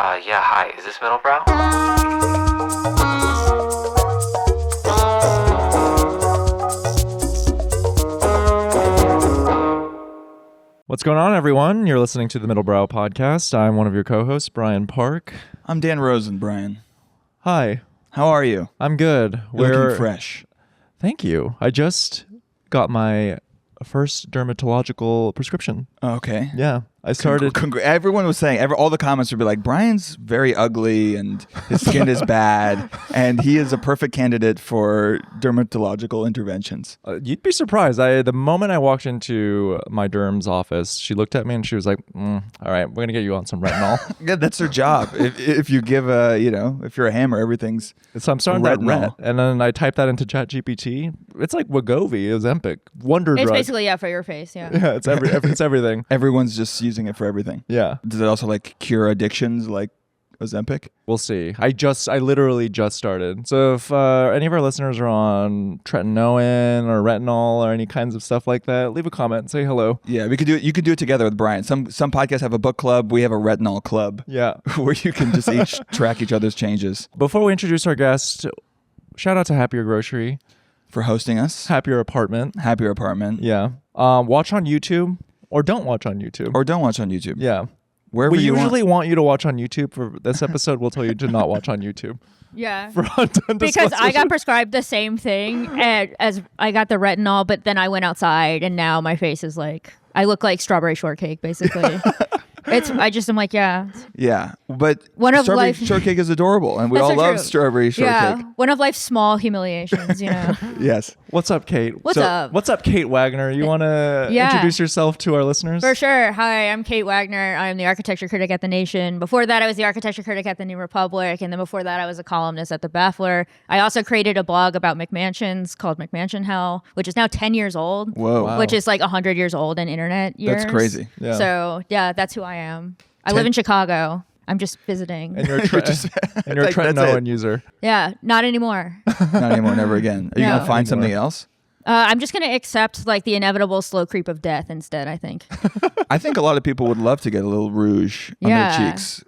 Yeah, hi. Is this Middlebrow? What's going on, everyone? You're listening to the Middlebrow podcast. I'm one of your co-hosts, Brian Park. I'm Dan Rosen, Brian. Hi. How are you? I'm good. You're looking fresh. Thank you. I just got my first dermatological prescription. Okay. Yeah. I started... Everyone was saying, all the comments would be like, Brian's very ugly and his skin is bad and he is a perfect candidate for dermatological interventions. You'd be surprised. The moment I walked into my derm's office, she looked at me and she was like, all right, we're going to get you on some retinol. Yeah, that's her job. If you give if you're a hammer, everything's So I'm starting that ret. And then I typed that into ChatGPT. It's like Wegovy, Ozempic, wonder drug. It's basically, for your face, yeah. Yeah, it's everything. Everyone's just using it for everything. Yeah. Does it also cure addictions like Ozempic? We'll see. I literally just started. So if any of our listeners are on tretinoin or retinol or any kinds of stuff like that, leave a comment and say hello. Yeah, we could do it. You could do it together with Brian. Some podcasts have a book club. We have a retinol club. Yeah. Where you can just each track each other's changes. Before we introduce our guest, shout out to Happier Grocery for hosting us. Happier Apartment. Yeah. Watch on YouTube or don't watch on YouTube. Yeah. Wherever we you usually want you to watch on YouTube. For this episode, we'll tell you to not watch on YouTube. Yeah. Because I got prescribed the same thing as I got the retinol, but then I went outside and now my face is I look like strawberry shortcake, basically. I'm like, yeah. Yeah, but strawberry shortcake is adorable, and we all love strawberry shortcake. Yeah, one of life's small humiliations, Yes. What's up, Kate? What's up, Kate Wagner? You want to introduce yourself to our listeners? For sure. Hi, I'm Kate Wagner. I'm the architecture critic at The Nation. Before that, I was the architecture critic at The New Republic, and then before that, I was a columnist at The Baffler. I also created a blog about McMansions called McMansion Hell, which is now 10 years old. Whoa. Wow. Which is 100 years old in internet years. That's crazy. Yeah. So, yeah, that's who I am. I live in Chicago. I'm just visiting. And you're a tretinoin user. Yeah, not anymore. Not anymore, never again. Are you going to find something else? I'm just going to accept the inevitable slow creep of death instead, I think. I think a lot of people would love to get a little rouge on their cheeks.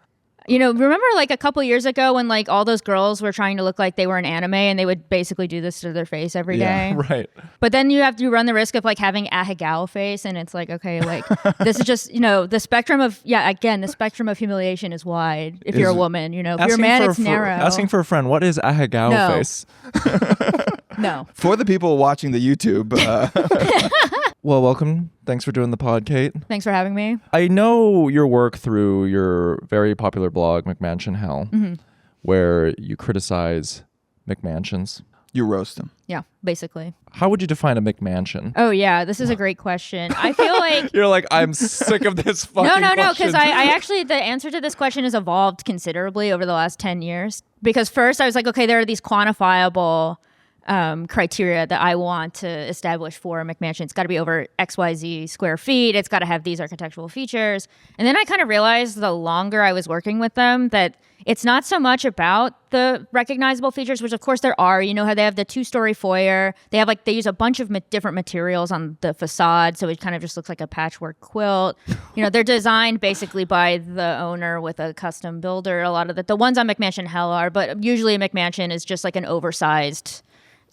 Remember a couple years ago when all those girls were trying to look like they were in anime and they would basically do this to their face every day? Right. But then you run the risk of having a Hagao face, and it's okay, this is just, the spectrum of, the spectrum of humiliation is wide if you're a woman, if you're a man, it's narrow. Asking for a friend, what is a Hagao face? No. For the people watching the YouTube. Well, welcome. Thanks for doing the pod, Kate. Thanks for having me. I know your work through your very popular blog, McMansion Hell, where you criticize McMansions. You roast them. Yeah, basically. How would you define a McMansion? Oh, yeah. This is a great question. I feel like... You're I'm sick of this fucking question. No, because I actually, the answer to this question has evolved considerably over the last 10 years. Because first I was okay, there are these quantifiable... criteria that I want to establish for a McMansion. It's got to be over XYZ square feet. It's got to have these architectural features. And then I kind of realized the longer I was working with them that it's not so much about the recognizable features, which of course there are. How they have the 2-story foyer. They have they use a bunch of different materials on the facade, so it kind of just looks like a patchwork quilt. They're designed basically by the owner with a custom builder. A lot of the ones on McMansion Hell are, but usually a McMansion is just an oversized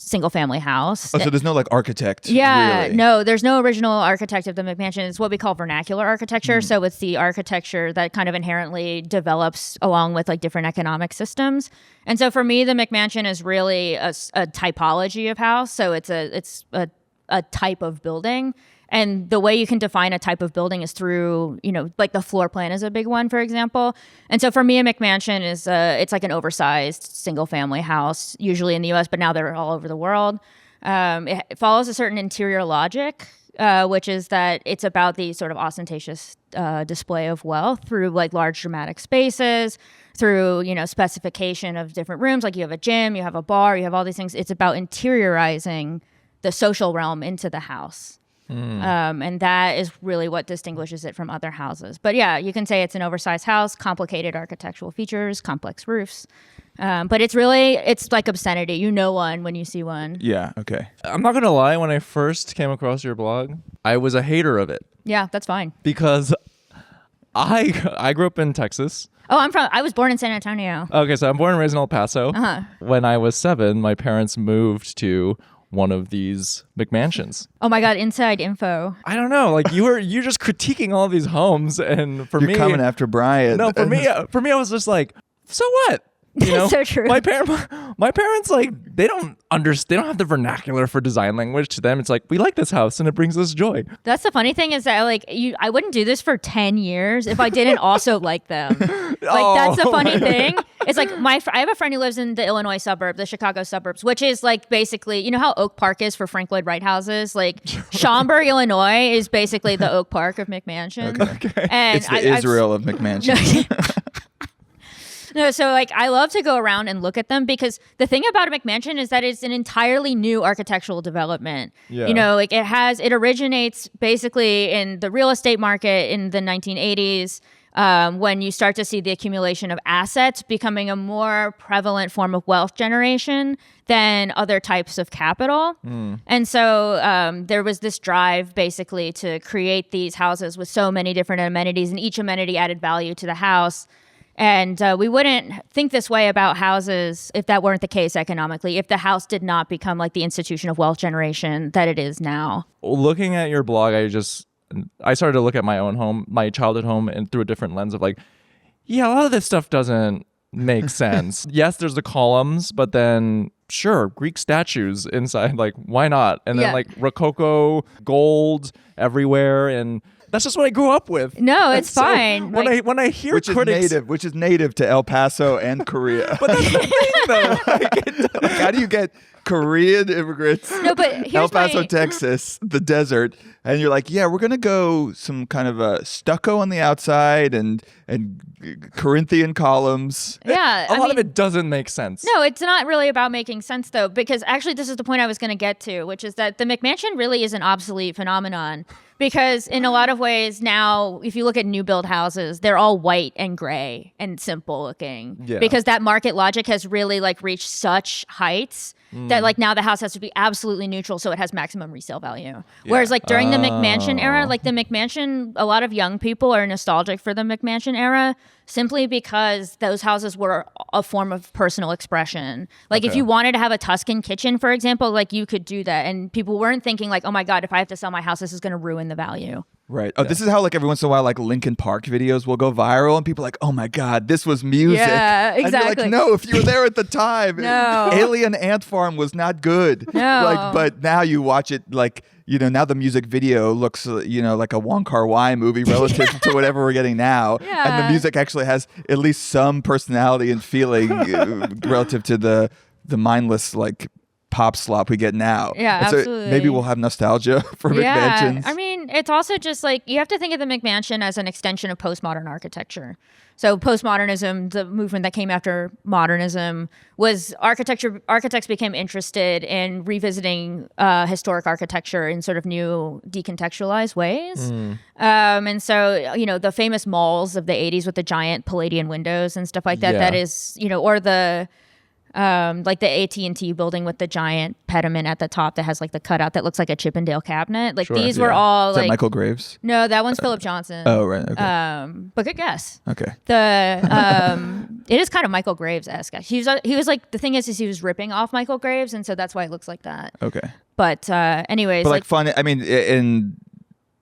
single family house. Oh, so there's no architect. Yeah, really. No, there's no original architect of the McMansion. It's what we call vernacular architecture. So it's the architecture that kind of inherently develops along with different economic systems. And so for me, the McMansion is really a typology of house. So it's a type of building. And the way you can define a type of building is through, the floor plan is a big one, for example. And so for me, a McMansion is it's an oversized single family house, usually in the US, but now they're all over the world. It follows a certain interior logic, which is that it's about the sort of ostentatious display of wealth through large dramatic spaces, through, specification of different rooms. You have a gym, you have a bar, you have all these things. It's about interiorizing the social realm into the house. And that is really what distinguishes it from other houses. But yeah, you can say it's an oversized house, complicated architectural features, complex roofs. But it's obscenity. One when you see one. Yeah, okay. I'm not going to lie. When I first came across your blog, I was a hater of it. Yeah, that's fine. Because I grew up in Texas. Oh, I was born in San Antonio. Okay, so I'm born and raised in El Paso. Uh-huh. When I was 7, my parents moved to one of these McMansions. Oh my God, inside info. I don't know. Like you're just critiquing all these homes, and for You're me, coming after Brian. no, for me, I was just like, so what? You know, So true. My parents, like, they don't understand. They don't have the vernacular for design language. To them, it's like, we like this house and it brings us joy. That's the funny thing is that I wouldn't do this for 10 years if I didn't also like them. That's the funny thing. It's like I have a friend who lives in the Illinois suburb, the Chicago suburbs, which is like basically, you know how Oak Park is for Frank Lloyd Wright houses? Like Schaumburg, Illinois is basically the Oak Park of McMansion. Okay. And It's the Israel of McMansion. No, so like I love to go around and look at them because the thing about a McMansion is that it's an entirely new architectural development. Yeah. You know, like it originates basically in the real estate market in the 1980s. When you start to see the accumulation of assets becoming a more prevalent form of wealth generation than other types of capital. And so there was this drive basically to create these houses with so many different amenities, and each amenity added value to the house. And we wouldn't think this way about houses if that weren't the case economically, if the house did not become like the institution of wealth generation that it is now. Looking at your blog, I started to look at my own home, my childhood home, and through a different lens of like, yeah, a lot of this stuff doesn't make sense. Yes, there's the columns, but then sure, Greek statues inside, like why not? And then Yeah. like Rococo gold everywhere, and that's just what I grew up with. No, it's So fine. when I hear which critics, is native to El Paso and Korea. but that's the thing though. Like, how do you get Korean immigrants? No, but here's El Paso, my- Texas, the desert, and you're like, yeah, we're gonna go some kind of a stucco on the outside and Corinthian columns. Yeah, A lot of it doesn't make sense. No, it's not really about making sense though, because actually this is the point I was going to get to, which is that the McMansion really is an obsolete phenomenon. Because in a lot of ways now, if you look at new build houses, they're all white and gray and simple looking. Yeah. Because that market logic has really like reached such heights that like now the house has to be absolutely neutral so it has maximum resale value. Whereas like during the McMansion era, like the McMansion, a lot of young people are nostalgic for the McMansion era simply because those houses were a form of personal expression. Like if you wanted to have a Tuscan kitchen, for example, like you could do that. And people weren't thinking like, oh my God, if I have to sell my house, this is going to ruin the value. Right. Oh, this is how like every once in a while like Linkin Park videos will go viral and people are like, oh my God, this was music. Yeah, And exactly. you're like, no, if you were there at the time, No. Alien Ant Farm was not good. No. Like, but now you watch it like, you know, now the music video looks, you know, like a Wong Kar-wai movie relative to whatever we're getting now. And Yeah. the music actually has at least some personality and feeling relative to the mindless like pop slop we get now. Yeah, And so absolutely. maybe we'll have nostalgia for McMansions. I mean, it's also just like you have to think of the McMansion as an extension of postmodern architecture. So postmodernism, the movement that came after modernism, was architecture. Architects became interested in revisiting historic architecture in sort of new decontextualized ways. And so, you know, the famous malls of the 80s with the giant Palladian windows and stuff like that, Yeah. that is, you know, or the like the AT&T building with the giant pediment at the top that has like the cutout that looks like a Chippendale cabinet. Like Sure. these were all Is that like Michael Graves? no, that one's Philip Johnson. Oh, right. Okay. But good guess. Okay. It is kind of Michael Graves-esque. He was like the thing is he was ripping off Michael Graves, and so that's why it looks like that. Okay. But anyways, But like fun. I mean, in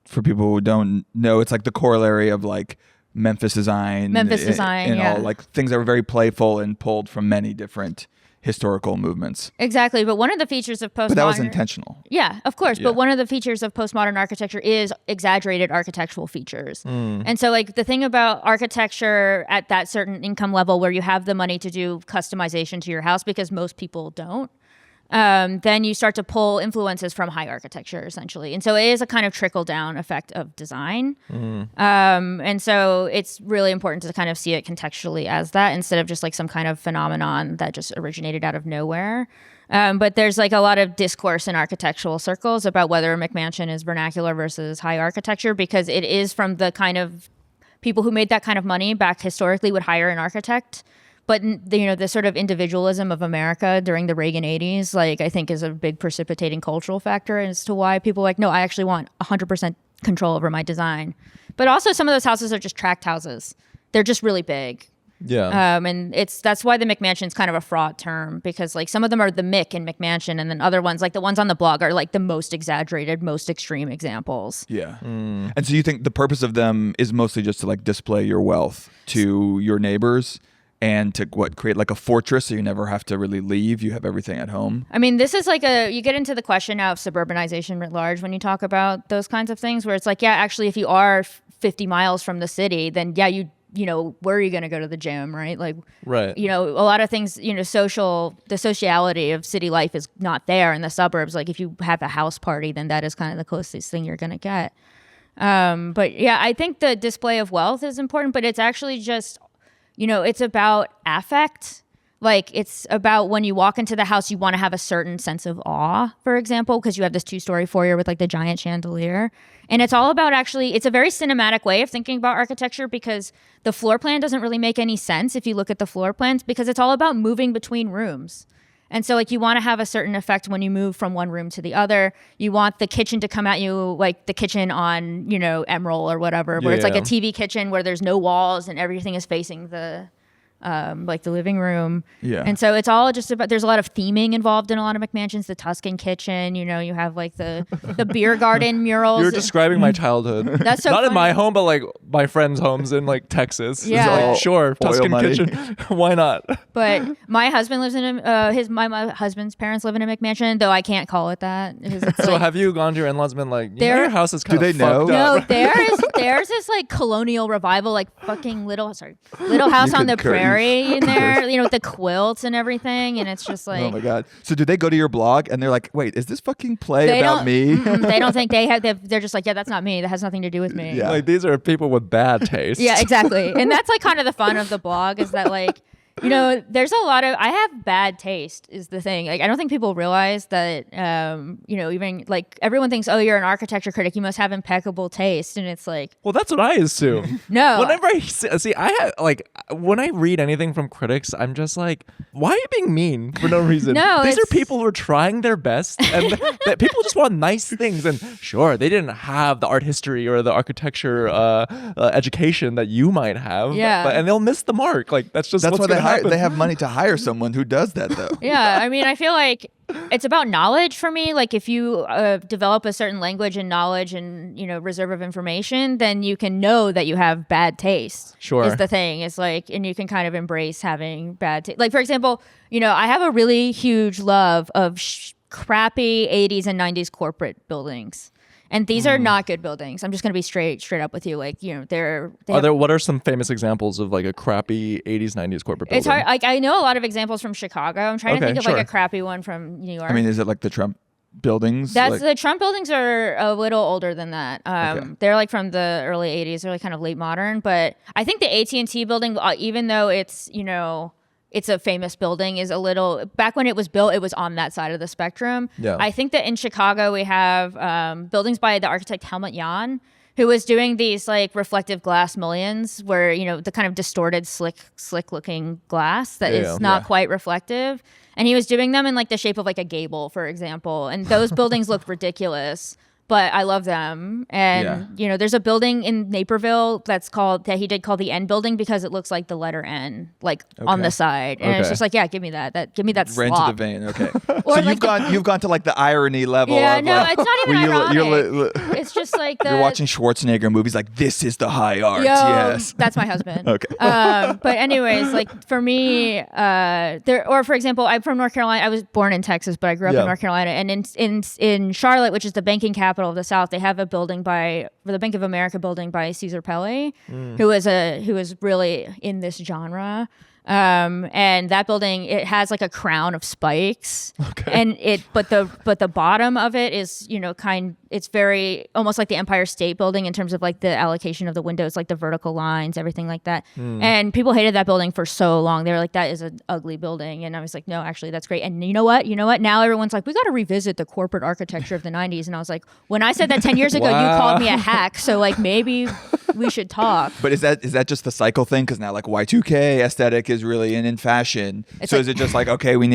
for people who don't know, it's like the corollary of like Memphis design. And yeah. all like things that were very playful and pulled from many different historical movements. exactly. But one of the features of postmodern, But that was intentional. Yeah, of course. Yeah. But one of the features of postmodern architecture is exaggerated architectural features. And so like the thing about architecture at that certain income level where you have the money to do customization to your house, because most people don't, then you start to pull influences from high architecture essentially. And so it is a kind of trickle down effect of design. And so it's really important to kind of see it contextually as that instead of just like some kind of phenomenon that just originated out of nowhere. But there's like a lot of discourse in architectural circles about whether a McMansion is vernacular versus high architecture, because it is from the kind of people who made that kind of money back historically would hire an architect. But you know, the sort of individualism of America during the Reagan 80s, like I think is a big precipitating cultural factor as to why people are like, no, I actually want 100% control over my design. But also some of those houses are just tract houses. They're just really big. Yeah. And that's why the McMansion is kind of a fraught term, because like some of them are the Mick and McMansion, and then other ones, like the ones on the blog, are like the most exaggerated, most extreme examples. Yeah. And so you think the purpose of them is mostly just to like display your wealth to your neighbors and to create like a fortress so you never have to really leave. You have everything at home. I mean, this is like you get into the question now of suburbanization writ large when you talk about those kinds of things, where it's like, yeah, actually, if you are 50 miles from the city, then yeah, you know, where are you going to go to the gym, right? Like, Right. You know, a lot of things, you know, the sociality of city life is not there in the suburbs. Like if you have a house party, then that is kind of the closest thing you're going to get. But yeah, I think the display of wealth is important, but it's actually just, you know, it's about affect. Like it's about when you walk into the house, you want to have a certain sense of awe, for example, because you have this 2-story foyer with like the giant chandelier. And it's all about it's a very cinematic way of thinking about architecture, because the floor plan doesn't really make any sense if you look at the floor plans, because it's all about moving between rooms. And so like you want to have a certain effect when you move from one room to the other. You want the kitchen to come at you like the kitchen on, you know, Emerald or whatever, where it's like a TV kitchen where there's no walls and everything is facing the like the living room. Yeah. And so it's all just about, there's a lot of theming involved in a lot of McMansions, the Tuscan kitchen, you know, you have like the beer garden murals. You're describing my childhood. That's so Not in funny. my home, but like my friends' homes in like Texas. Yeah. It's like, sure, Oil Tuscan money. kitchen. Why not? But my husband lives in my husband's parents live in a McMansion, though I can't call it that. Because it's So like, have you gone to your in-laws and been like, you know, There- your house is kind Do of they know? fucked up. no, theirs is like colonial revival, like fucking little house on the could curtains. prairie in there, you know, with the quilts and everything, and it's just like Oh my God. So do they go to your blog and they're like, wait, is this fucking play they about don't me? they don't think they're just like, yeah, that's not me, that has nothing to do with me. Yeah. Like these are people with bad taste. Yeah, exactly. And that's like kind of the fun of the blog, is that like, you know, there's a lot of, I have bad taste is the thing. Like, I don't think people realize that, you know, even like everyone thinks, oh, you're an architecture critic, you must have impeccable taste. And it's like, Well, that's what I assume. no. Whenever I see, I have like when I read anything from critics, I'm just like, why are you being mean for no reason? No, These are it's- people who are trying their best, and that people just want nice things. And sure, they didn't have the art history or the architecture education that you might have. Yeah. and they'll miss the mark. Like that's just That's what's why gonna happen. they have money to hire someone who does that though. Yeah, I mean, I feel like it's about knowledge for me. Like if you develop a certain language and knowledge and, you know, reserve of information, then you can know that you have bad taste. Sure. Is the thing. It's like, and you can kind of embrace having bad taste. Like, for example, you know, I have a really huge love of crappy 80s and 90s corporate buildings. And these are not good buildings. I'm just going to be straight up with you. Like, you know, What are some famous examples of like a crappy 80s, 90s corporate building? it's hard. Like, I know a lot of examples from Chicago. I'm trying to Okay, think of sure. like a crappy one from New York. I mean, is it like the Trump buildings? That's Like- the Trump buildings are a little older than that. Okay. They're like from the early 80s. They're like kind of late modern. But I think the AT&T building, even though it's, you know, it's a famous building, is a little, back when it was built, it was on that side of the spectrum. Yeah. I think that in Chicago we have buildings by the architect Helmut Jahn, who was doing these like reflective glass mullions where, you know, the kind of distorted, slick looking glass that Yeah, is yeah. not Yeah. quite reflective. And he was doing them in like the shape of like a gable, for example. And those buildings look ridiculous, but I love them. And, Yeah. you know, there's a building in Naperville that he did call the N building because it looks like the letter N, like on Okay. the side. And it's Okay. just like, yeah, give me that Right into slop. the vein. Okay. Or So like you've gone to like the irony level. Yeah, of, no, like, it's not even where ironic. It's just like you're watching Schwarzenegger movies like this is the high art. Yo, Yes. that's my husband. Okay. But anyways, like for me, or for example, I'm from North Carolina. I was born in Texas, but I grew up Yeah. in North Carolina. And in Charlotte, which is the banking capital of the South, they have a building the Bank of America building by Caesar Pelli, who was really in this genre. And that building, it has like a crown of spikes, and but the bottom of it is, you know, it's very almost like the Empire State Building in terms of like the allocation of the windows, like the vertical lines, everything like that. And people hated that building for so long. They were like, that is an ugly building. And I was like, no, actually that's great. And you know what? Now everyone's like, we got to revisit the corporate architecture of the 90s. And I was like, when I said that 10 years ago, you Wow. called me a hack. So like maybe we should talk. But is that just the cycle thing? Because now like Y2K aesthetic is really in fashion. It's So like- is it just like, okay, we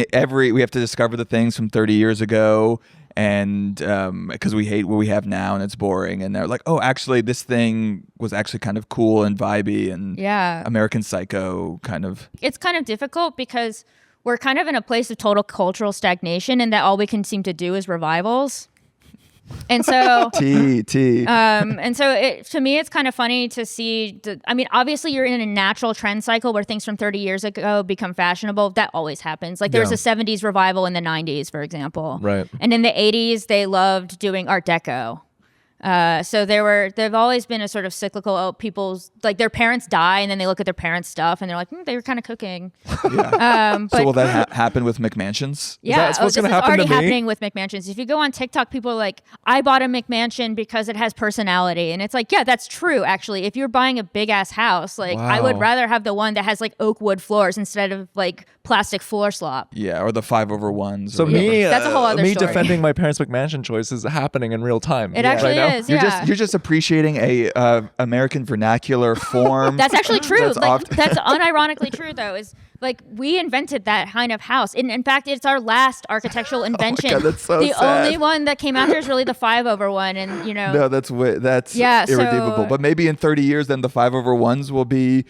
have to discover the things from 30 years ago and because we hate what we have now and it's boring, and they're like, oh, actually this thing was actually kind of cool and vibey and American Psycho kind of. It's kind of difficult because we're kind of in a place of total cultural stagnation, and that all we can seem to do is revivals. And so and so to me it's kind of funny to see I mean, obviously you're in a natural trend cycle where things from 30 years ago become fashionable. That always happens. Like there was a 70s revival in the 90s, for example, Right. And in the 80s they loved doing Art Deco. So they've always been a sort of cyclical, people's, like their parents die and then they look at their parents' stuff and they're like, they were kind of cooking. But so will that happen with McMansions? Yeah, Is that what's this gonna is happen already to me? happening with McMansions. If you go on TikTok, people are like, I bought a McMansion because it has personality. And it's like, yeah, that's true, actually. If you're buying a big ass house, like I would Wow. rather have the one that has like oak wood floors instead of like plastic floor slop. Yeah, or the 5/1s. So or whatever. me, That's a whole other me story. defending my parents' McMansion choice is happening in real time. It actually right now. is, You're yeah. just appreciating a American vernacular form. That's actually true. That's Like, often- that's unironically true, though. Is like we invented that kind of house. In fact, it's our last architectural invention. God, that's so the sad. only one that came after is really the 5/1, and you know. No, that's Yeah, so- irredeemable. But maybe in 30 years, then the 5/1s will be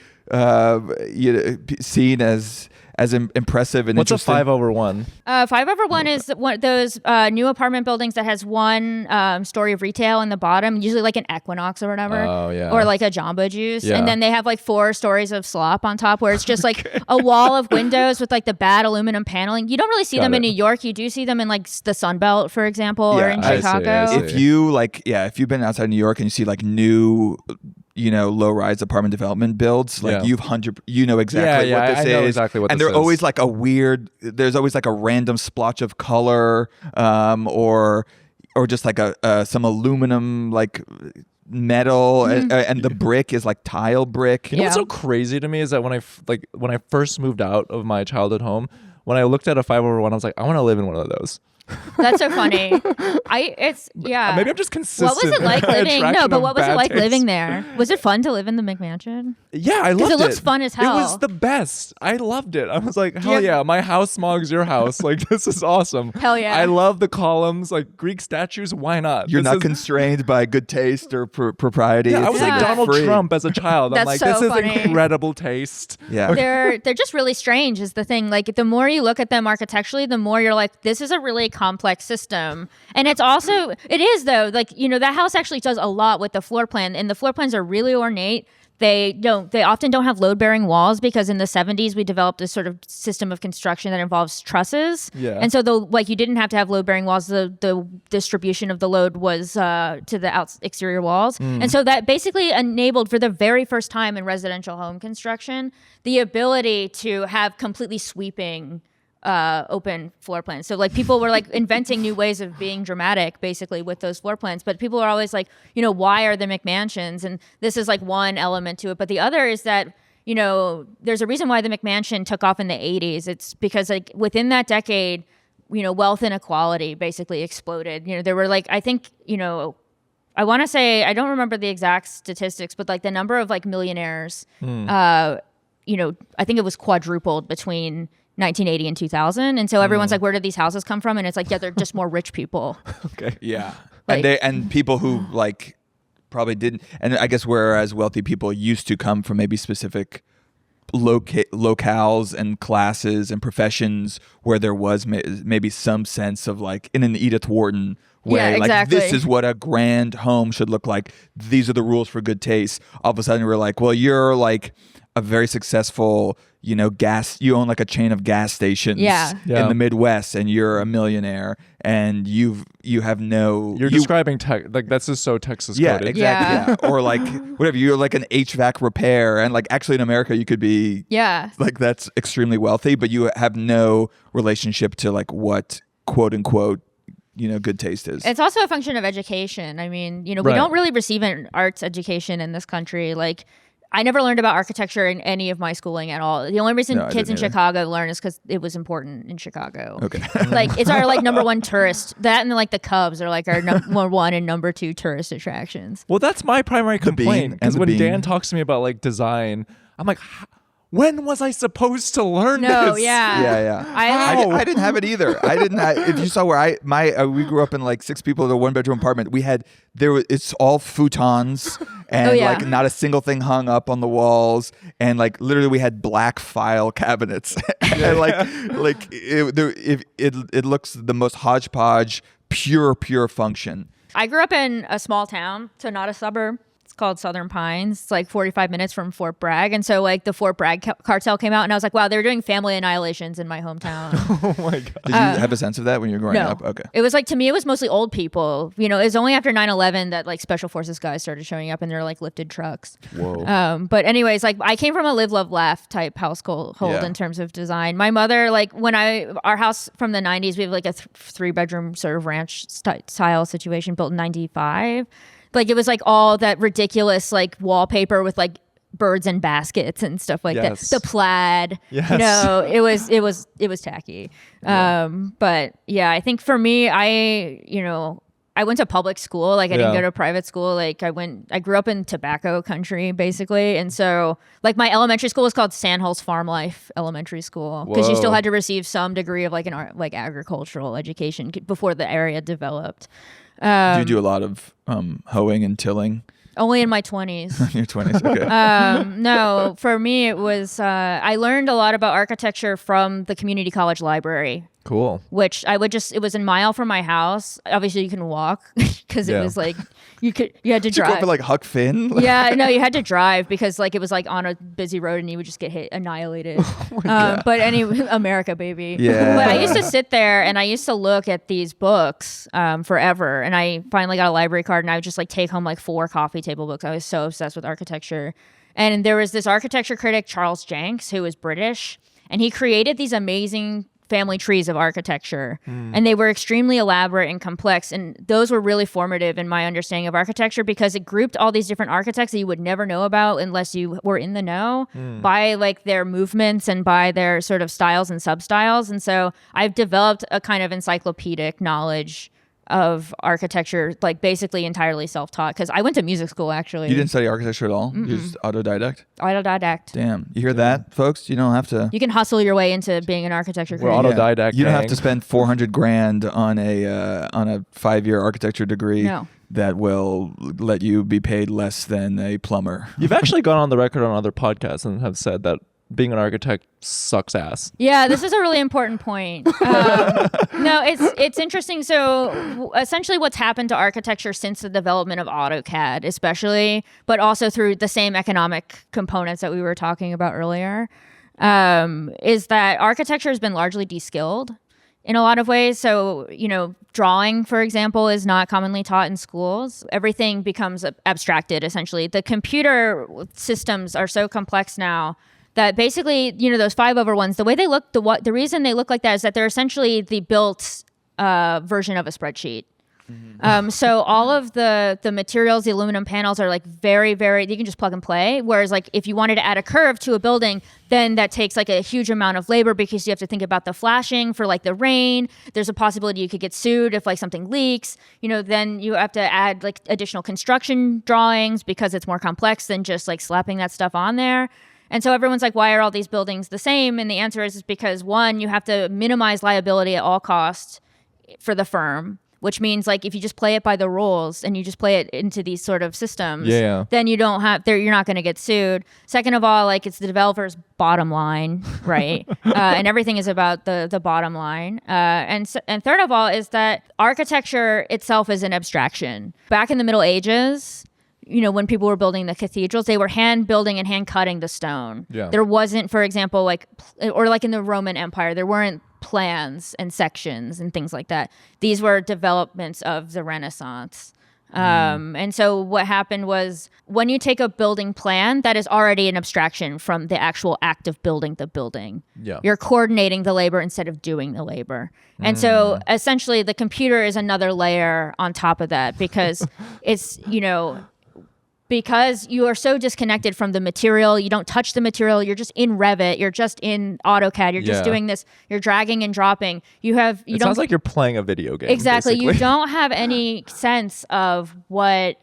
seen as impressive and What's a interesting. 5/1? 5/1 is one those new apartment buildings that has one story of retail in the bottom, usually like an Equinox or whatever, Oh, yeah. or like a Jamba Juice, Yeah. and then they have like 4 stories of slop on top, where it's just like a wall of windows with like the bad aluminum paneling. You don't really see Got them in it. New York. You do see them in like the Sun Belt, for example, or Yeah, in I see, Chicago. I see. If you if you've been outside New York and you see like new, low-rise apartment development builds, like Yeah. you know exactly Yeah, what yeah, this I know is, exactly what and this they're is. always like there's always like a random splotch of color, or just like some aluminum like metal, and the brick is like tile brick. You know what's Yeah. so crazy to me is that when I first moved out of my childhood home, when I looked at a 5/1, I was like, I want to live in one of those. That's so funny. Maybe I'm just consistent. What was it like in my living? No, attraction but of what was it bad like taste. living there? Was it fun to live in the McMansion? Yeah, I loved it. it looks fun as hell. It was the best. I loved it. I was like, hell you- yeah, my house smogs your house. Like, this is awesome. Hell yeah. I love the columns, like Greek statues. Why not? You're This not is- constrained by good taste or propriety. Yeah, I It's was like Yeah. Donald free. Trump as a child. I'm That's like, so this funny. is incredible taste. Yeah. They're just really strange is the thing. Like the more you look at them architecturally, the more you're like, this is a really complex system. And it's also, it is though, like, that house actually does a lot with the floor plan, and the floor plans are really ornate. They often don't have load bearing walls because in the 70s we developed this sort of system of construction that involves trusses. Yeah. And so you didn't have to have load bearing walls. The distribution of the load was to the exterior walls. And so that basically enabled for the very first time in residential home construction the ability to have completely sweeping open floor plans. So like people were like inventing new ways of being dramatic basically with those floor plans, but people are always like, why are the McMansions? And this is like one element to it, but the other is that there's a reason why the McMansion took off in the 80s. It's because like within that decade, wealth inequality basically exploded. There were like, I think, I want to say, I don't remember the exact statistics, but like the number of like millionaires, I think it was quadrupled between 1980 and 2000. And so everyone's like, where did these houses come from? And it's like, yeah, they're just more rich people. Okay. Yeah. Like- and people who like probably didn't, and I guess whereas wealthy people used to come from maybe specific locales and classes and professions where there was maybe some sense of like in an Edith Wharton way, Yeah, like exactly. this is what a grand home should look like. These are the rules for good taste. All of a sudden we're like, well, you're like a very successful, you own like a chain of gas stations Yeah. in the Midwest, and you're a millionaire, and you have no. You're describing tech, like that's just so Texas Yeah, coded. exactly. Yeah. Or like whatever, you're like an HVAC repair, and like actually in America you could be Yeah. like that's extremely wealthy, but you have no relationship to like what quote unquote good taste is. It's also a function of education. I mean, we Right. don't really receive an arts education in this country. Like, I never learned about architecture in any of my schooling at all. The only reason No, I kids in didn't either. Chicago learn is because it was important in Chicago. Okay. Like, it's our like number one tourist. That and like the Cubs are like our number one and number two tourist attractions. Well, that's my primary bean complaint. and Because the when bean. Dan talks to me about like design, I'm like, when was I supposed to learn No, this? yeah. Yeah. I I didn't have it either. I didn't. If you saw where we grew up in like 6 people in a 1-bedroom apartment. It's all futons and yeah. like not a single thing hung up on the walls, and like literally we had black file cabinets, and it looks the most hodgepodge, pure function. I grew up in a small town, so not a suburb. It's called Southern Pines. It's like 45 minutes from Fort Bragg. And so like the Fort Bragg cartel came out, and I was like, wow, they were doing family annihilations in my hometown. Oh my god. Did you have a sense of that when you were growing No. up? Okay. It was like, to me, it was mostly old people. You know, it was only after 9/11 that like special forces guys started showing up in their like lifted trucks. Whoa. But anyways, like I came from a live, love, laugh type household Yeah. in terms of design. My mother, like our house from the 90s, we have like a 3-bedroom sort of ranch style situation built in 95. Like it was like all that ridiculous like wallpaper with like birds and baskets and stuff like Yes. that. The plaid. Yes. You know, it was tacky. But yeah, I think for me, I went to public school. Like I didn't Yeah. go to private school. Like I grew up in tobacco country basically. And so like my elementary school was called Sandhills Farm Life Elementary School, because you Whoa. still had to receive some degree of like like agricultural education before the area developed. Do you do a lot of hoeing and tilling Only in my 20s. in your 20s? Okay. No, for me, it was, I learned a lot about architecture from the community college library, Cool. which it was a mile from my house. Obviously you can walk because Yeah. it was like, you had to Did you go drive. for like Huck Finn? Yeah, no, you had to drive because like it was like on a busy road and you would just get annihilated. But anyway, America, baby. Yeah. But I used to sit there and I used to look at these books forever. And I finally got a library card, and I would just like take home like 4 coffee table books. I was so obsessed with architecture. And there was this architecture critic, Charles Jenks, who was British, and he created these amazing family trees of architecture, and they were extremely elaborate and complex, and those were really formative in my understanding of architecture, because it grouped all these different architects that you would never know about unless you were in the know by like their movements and by their sort of styles and substyles. And so I've developed a kind of encyclopedic knowledge of architecture, like basically entirely self-taught, because I went to music school actually. You didn't study architecture at all? You just autodidact? Autodidact. Damn. You hear that, folks? You don't have to. You can hustle your way into being an architecture We're critic. autodidact. You don't have gang. to spend $400,000 on a 5-year architecture degree No. that will let you be paid less than a plumber. You've actually gone on the record on other podcasts and have said that being an architect sucks ass. Yeah, this is a really important point. No, it's interesting. So essentially what's happened to architecture since the development of AutoCAD especially, but also through the same economic components that we were talking about earlier, is that architecture has been largely de-skilled in a lot of ways. So, drawing, for example, is not commonly taught in schools. Everything becomes abstracted, essentially. The computer systems are so complex now that basically, those 5-over-1s, the way they look, the reason they look like that is that they're essentially the built version of a spreadsheet. So all of the materials, the aluminum panels are like very, very, you can just plug and play. Whereas like if you wanted to add a curve to a building, then that takes like a huge amount of labor, because you have to think about the flashing for like the rain. There's a possibility you could get sued if like something leaks, then you have to add like additional construction drawings because it's more complex than just like slapping that stuff on there. And so everyone's like, why are all these buildings the same? And the answer is because, one, you have to minimize liability at all costs for the firm, which means like if you just play it by the rules and you just play it into these sort of systems, then you don't have you're not going to get sued. Second of all, like it's the developer's bottom line, right? And everything is about the bottom line. And third of all is that architecture itself is an abstraction. Back in the Middle Ages, when people were building the cathedrals, they were hand building and hand cutting the stone. Yeah. There wasn't, for example, like in the Roman Empire, there weren't plans and sections and things like that. These were developments of the Renaissance. And so what happened was, when you take a building plan that is already an abstraction from the actual act of building the building, you're coordinating the labor instead of doing the labor. And so essentially the computer is another layer on top of that, because it's, because you are so disconnected from the material, you don't touch the material, you're just in Revit, you're just in AutoCAD, you're just doing this, you're dragging and dropping. It sounds like you're playing a video game. Exactly. Basically. You don't have any sense of what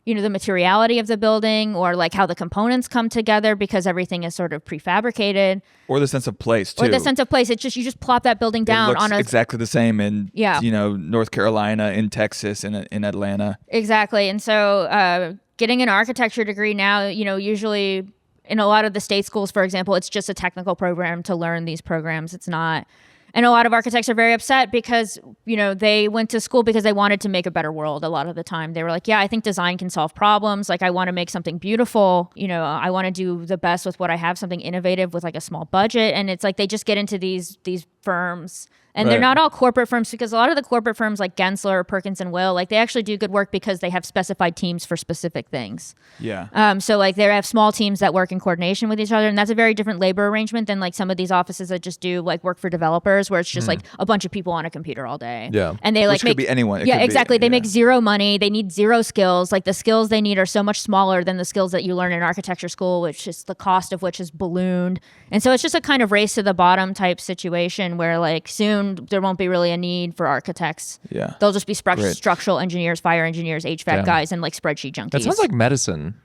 the materiality of the building or like how the components come together because everything is sort of prefabricated. Or the sense of place too. Or the sense of place. It's just, you just plop that building down it looks on a... exactly the same in, Yeah. North Carolina, in Texas, in Atlanta. Exactly. And so getting an architecture degree now, usually in a lot of the state schools, for example, it's just a technical program to learn these programs. It's not... And a lot of architects are very upset because, they went to school because they wanted to make a better world a lot of the time. They were like, yeah, I think design can solve problems. Like, I want to make something beautiful. I want to do the best with what I have, something innovative with like a small budget. And it's like they just get into these firms. And they're not all corporate firms, because a lot of the corporate firms like Gensler, Perkins and Will, like they actually do good work because they have specified teams for specific things. Yeah. So like they have small teams that work in coordination with each other, and that's a very different labor arrangement than like some of these offices that just do like work for developers, where it's just like a bunch of people on a computer all day. Yeah. And they like Which could be anyone. It Yeah, could be- exactly. They yeah. make zero money. They need zero skills. Like the skills they need are so much smaller than the skills that you learn in architecture school, which is the cost of which is ballooned. And so it's just a kind of race to the bottom type situation where like soon there won't be really a need for architects. Yeah. They'll just be Great. structural engineers, fire engineers, HVAC Damn. guys, and like spreadsheet junkies. It sounds like medicine.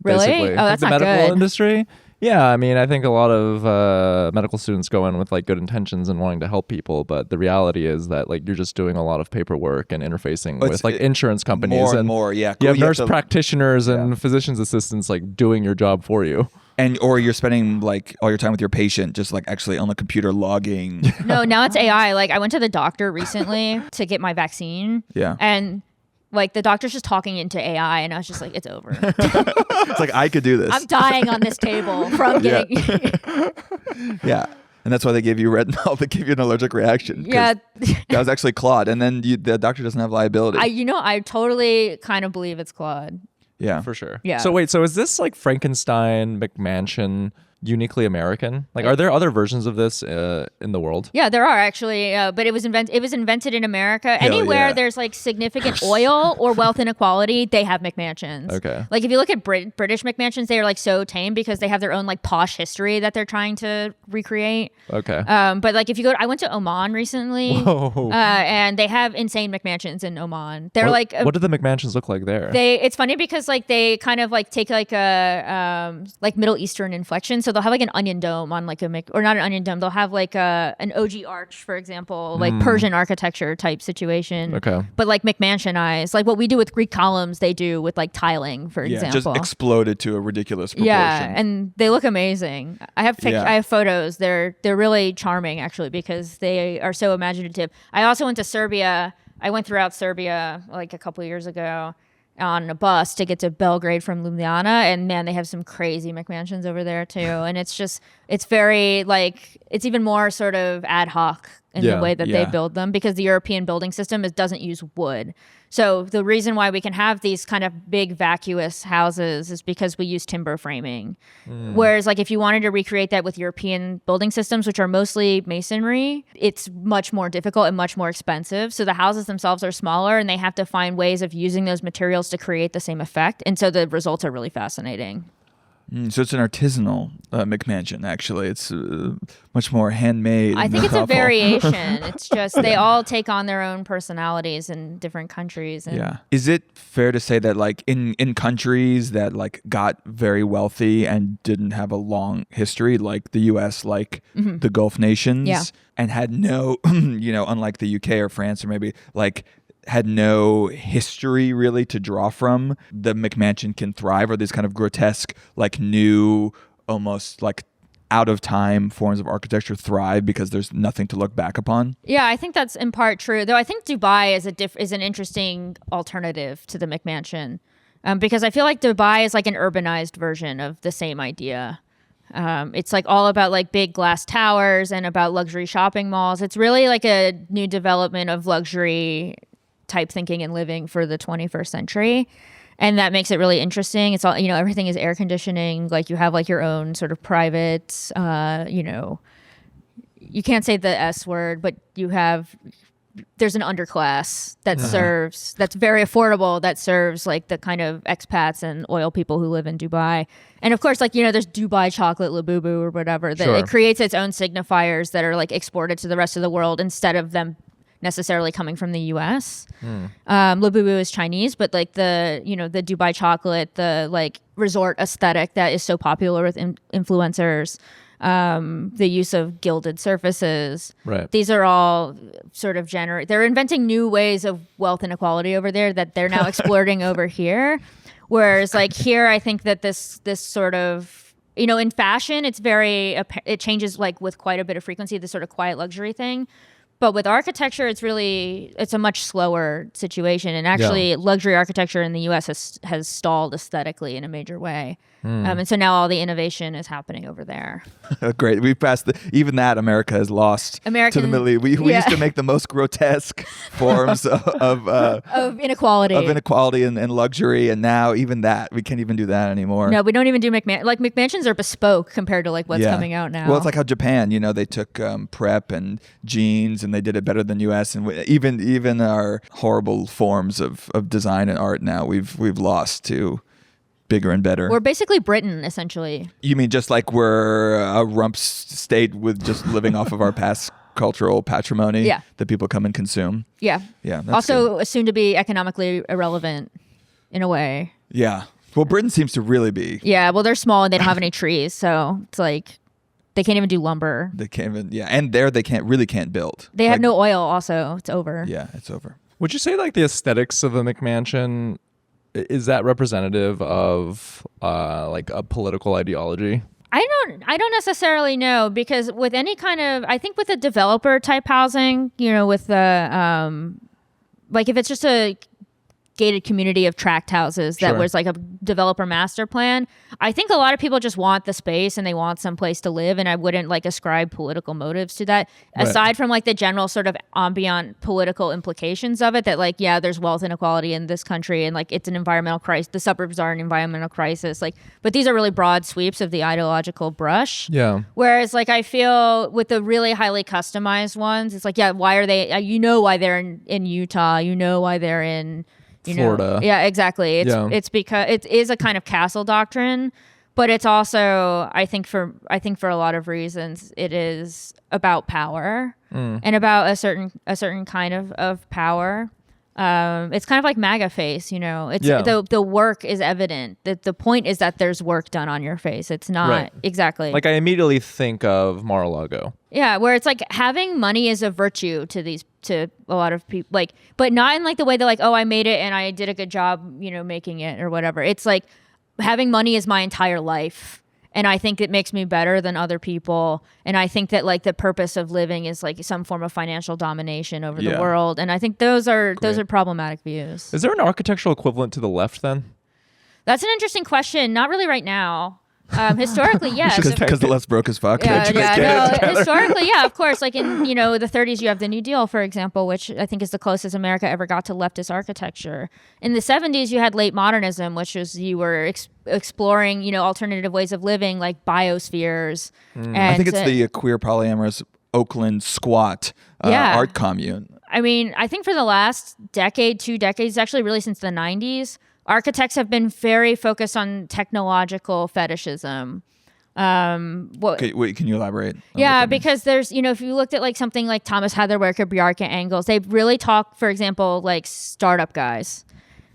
Really? Basically. Oh, Like that's the not medical good. industry. Yeah, I mean, I think a lot of medical students go in with like good intentions and wanting to help people, but the reality is that like you're just doing a lot of paperwork and interfacing It's- with like insurance companies More and more, yeah. You have You have nurse to- practitioners and Yeah. physician's assistants like doing your job for you. Or you're spending like all your time with your patient just like actually on the computer logging. No, now it's AI. Like I went to the doctor recently to get my vaccine. Yeah. And like the doctor's just talking into AI, and I was just like, it's over. It's like, I could do this. I'm dying on this table from getting. Yeah. And that's why they gave you retinol. They give you an allergic reaction. 'cause Yeah. That was actually Claude. And then the doctor doesn't have liability. I totally kind of believe it's Claude. yeah. For sure. Yeah. So wait, so is this like Frankenstein, McMansion, uniquely American? Like, are there other versions of this in the world? Yeah, there are actually, but it was invented in America. Anywhere yeah. there's like significant oil or wealth inequality, they have McMansions. Okay. Like if you look at British McMansions, they are like so tame because they have their own like posh history that they're trying to recreate. Okay. But like if you I went to Oman recently, Whoa. and they have insane McMansions in Oman. They're what, like what do the McMansions look like there? it's funny because like they kind of like take like a like Middle Eastern inflection. So they'll have like an onion dome on like or not an onion dome. They'll have like an OG arch, for example, like Persian architecture type situation. Okay. But like McMansionized, like what we do with Greek columns, they do with like tiling, for Yeah. example. Just exploded to a ridiculous proportion. Yeah, and they look amazing. I have Yeah. I have photos. They're really charming actually because they are so imaginative. I also went to Serbia. I went throughout Serbia like a couple years ago on a bus to get to Belgrade from Ljubljana, and man, they have some crazy McMansions over there too. And it's very like it's even more sort of ad hoc in Yeah, the way that yeah. they build them because the European building system doesn't use wood. So the reason why we can have these kind of big vacuous houses is because we use timber framing. Whereas like if you wanted to recreate that with European building systems, which are mostly masonry, it's much more difficult and much more expensive. So the houses themselves are smaller and they have to find ways of using those materials to create the same effect. And so the results are really fascinating. So it's an artisanal McMansion, actually. It's much more handmade. I and think it's a thoughtful. variation. It's just they all take on their own personalities in different countries. And Yeah. Is it fair to say that like in countries that like got very wealthy and didn't have a long history, like the US, like the Gulf nations, Yeah. and had no, unlike the UK or France or maybe like had no history really to draw from, the McMansion can thrive, or these kind of grotesque, like new, almost like out of time forms of architecture thrive because there's nothing to look back upon? Yeah, I think that's in part true. Though I think Dubai is an interesting alternative to the McMansion, because I feel like Dubai is like an urbanized version of the same idea. It's like all about like big glass towers and about luxury shopping malls. It's really like a new development of luxury type thinking and living for the 21st century. And that makes it really interesting. It's all, everything is air conditioning. Like you have like your own sort of private, you can't say the S word, but there's an underclass that that's very affordable, that serves like the kind of expats and oil people who live in Dubai. And of course, like, there's Dubai chocolate Labubu or whatever, that Sure. it creates its own signifiers that are like exported to the rest of the world instead of them necessarily coming from the U.S. Labubu is Chinese, but like the Dubai chocolate, the like resort aesthetic that is so popular with influencers, the use of gilded surfaces. Right. These are all sort of they're inventing new ways of wealth inequality over there that they're now exploiting over here. Whereas like here, I think that this sort of, in fashion, it changes like with quite a bit of frequency, this sort of quiet luxury thing. But with architecture, it's a much slower situation. And actually, luxury architecture in the U.S. has stalled aesthetically in a major way. And so now all the innovation is happening over there. Great. We've passed even that America has lost to the Middle East. We used to make the most grotesque forms of inequality. Of inequality and luxury. And now even that, we can't even do that anymore. No, we don't even do McMansions are bespoke compared to like what's coming out now. Well, it's like how Japan, they took prep and jeans and they did it better than U.S. And even our horrible forms of design and art now we've lost to bigger and better. We're basically Britain, essentially. You mean just like we're a rump state with just living off of our past cultural patrimony that people come and consume? Yeah. Yeah. That's also good. soon to be economically irrelevant in a way. Yeah. Well, Britain seems to really be. Yeah. Well, they're small and they don't have any trees. So it's like they can't even do lumber. They can't even, and there they can't build. They have no oil also. It's over. Yeah, it's over. Would you say like the aesthetics of a McMansion, is that representative of like a political ideology? I don't necessarily know, because with any kind of, I think with the developer type housing, with the like if it's just a gated community of tract houses that was like a developer master plan, I think a lot of people just want the space and they want some place to live, and I wouldn't like ascribe political motives to that, aside from like the general sort of ambient political implications of it, that like there's wealth inequality in this country and like it's an environmental crisis, the suburbs are an environmental crisis, like, but these are really broad sweeps of the ideological brush. Whereas like I feel with the really highly customized ones, it's like why are they, why they're in Utah, why they're in Florida. Yeah, exactly. It's because it is a kind of castle doctrine, but it's also, I think for a lot of reasons, it is about power and about a certain kind of power. It's kind of like MAGA face, It's the work is evident. The point is that there's work done on your face. It's not exactly like I immediately think of Mar-a-Lago. Yeah, where it's like having money is a virtue to a lot of people, like, but not in like the way that like, oh, I made it and I did a good job, making it or whatever. It's like having money is my entire life. And I think it makes me better than other people. And I think that like the purpose of living is like some form of financial domination over the world. And I think those are problematic views. Is there an architectural equivalent to the left then? That's an interesting question. Not really right now. Historically, yes. Because the left's broke as fuck. Historically, yeah, of course. Like in, the 30s, you have the New Deal, for example, which I think is the closest America ever got to leftist architecture. In the 70s, you had late modernism, which was you were exploring, alternative ways of living, like biospheres. And I think it's the queer polyamorous Oakland squat art commune. I mean, I think for the last decade, 2 decades, actually really since the 90s, architects have been very focused on technological fetishism. Wait, can you elaborate? Yeah, because there's, if you looked at like something like Thomas Heatherwick or Bjarke Engels, they really talk, for example, like startup guys.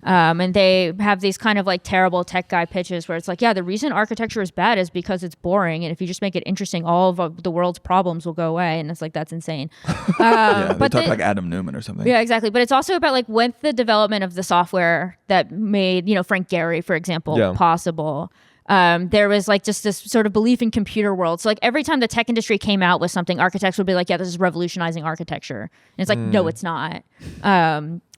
And they have these kind of like terrible tech guy pitches where it's like, the reason architecture is bad is because it's boring. And if you just make it interesting, all of the world's problems will go away. And it's like, that's insane. They talk like Adam Newman or something. Yeah, exactly. But it's also about like with the development of the software that made, Frank Gehry, for example, possible. There was like just this sort of belief in computer world. So like every time the tech industry came out with something, architects would be like, this is revolutionizing architecture. And it's like, no, it's not.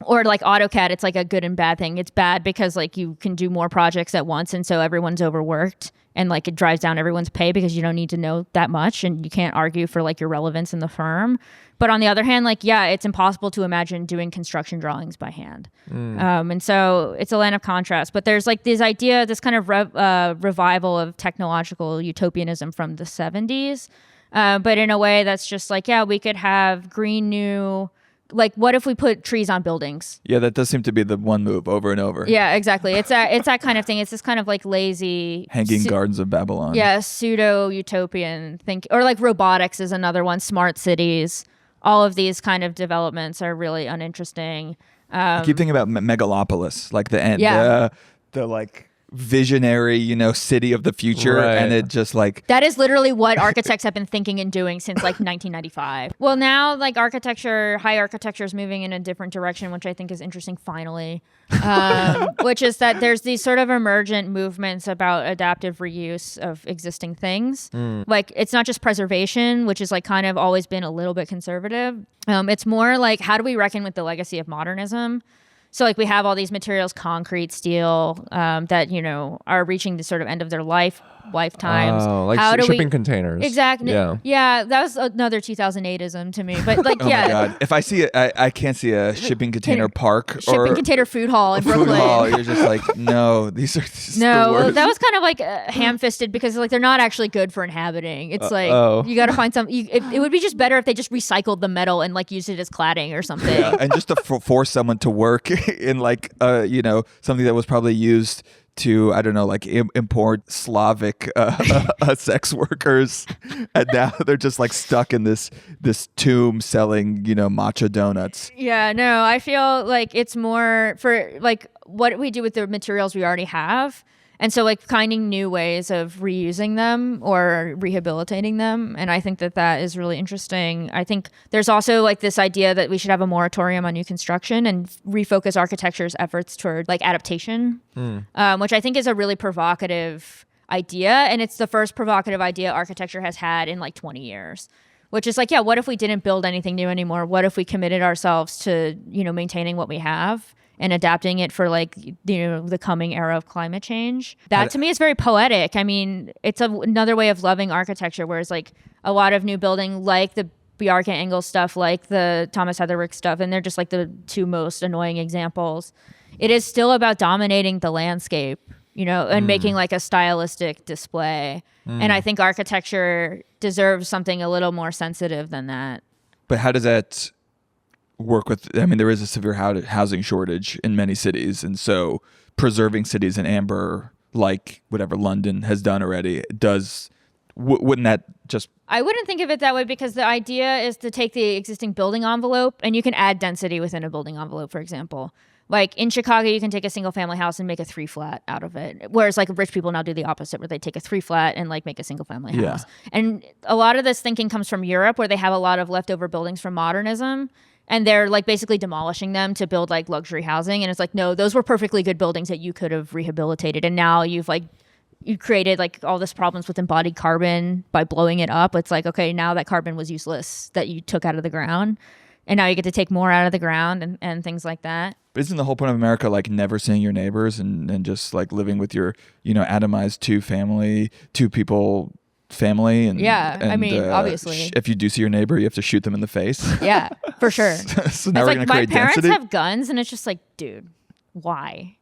Or like AutoCAD, it's like a good and bad thing. It's bad because like you can do more projects at once. And so everyone's overworked and like it drives down everyone's pay because you don't need to know that much and you can't argue for like your relevance in the firm. But on the other hand, like, it's impossible to imagine doing construction drawings by hand. And so it's a land of contrast. But there's like this idea, this kind of revival of technological utopianism from the 70s. But in a way that's just like, we could have green new, like, what if we put trees on buildings? Yeah, that does seem to be the one move over and over. Yeah, exactly. It's that kind of thing. It's this kind of like lazy hanging gardens of Babylon. Yeah, pseudo utopian think, or like robotics is another one. Smart cities all of these kind of developments are really uninteresting. I keep thinking about Megalopolis, like the end, Yeah. the like visionary, city of the future, Right. and it just like That is literally what architects have been thinking and doing since like 1995. Well, now like high architecture is moving in a different direction, which I think is interesting finally, which is that there's these sort of emergent movements about adaptive reuse of existing things. Like it's not just preservation, which is like kind of always been a little bit conservative. It's more like how do we reckon with the legacy of modernism? So like we have all these materials, concrete, steel, that, are reaching the sort of end of their lifetimes. Oh, like How do shipping we, containers. Exactly. Yeah. Yeah, that was another 2008ism to me. But like, oh yeah. my god, if I see I can't see a shipping container park Shipping or container food hall in food Brooklyn. hall, you're just like, no, these are just No, the well, worst. that was kind of like ham-fisted because like they're not actually good for inhabiting. It's like you got to find some. It would be just better if they just recycled the metal and like used it as cladding or something. Yeah, and just to force someone to work in like something that was probably used to, I don't know, like import Slavic sex workers, and now they're just like stuck in this tomb selling matcha donuts. Yeah, no, I feel like it's more for like what we do with the materials we already have. And so like finding new ways of reusing them or rehabilitating them. And I think that is really interesting. I think there's also like this idea that we should have a moratorium on new construction and refocus architecture's efforts toward like adaptation, which I think is a really provocative idea. And it's the first provocative idea architecture has had in like 20 years. Which is like, yeah, what if we didn't build anything new anymore? What if we committed ourselves to, maintaining what we have and adapting it for like, the coming era of climate change? That to me is very poetic. I mean, it's another way of loving architecture, whereas like a lot of new building, like the Bjarke Ingels stuff, like the Thomas Heatherwick stuff, and they're just like the two most annoying examples. It is still about dominating the landscape, and making like a stylistic display. And I think architecture deserves something a little more sensitive than that. But how does that work with, I mean, there is a severe housing shortage in many cities, and so preserving cities in amber, like whatever London has done already, wouldn't that just... I wouldn't think of it that way because the idea is to take the existing building envelope and you can add density within a building envelope, for example. Like in Chicago, you can take a single family house and make a 3-flat out of it. Whereas like rich people now do the opposite where they take a 3-flat and like make a single family house. And a lot of this thinking comes from Europe where they have a lot of leftover buildings from modernism. And they're like basically demolishing them to build like luxury housing. And it's like, no, those were perfectly good buildings that you could have rehabilitated. And now you created like all this problems with embodied carbon by blowing it up. It's like, okay, now that carbon was useless that you took out of the ground. And now you get to take more out of the ground and things like that. But isn't the whole point of America like never seeing your neighbors and just like living with your, atomized two people family? And I mean, obviously. If you do see your neighbor, you have to shoot them in the face. Yeah, for sure. So now we're it's going like to my create parents density? have guns and it's just like, dude, why?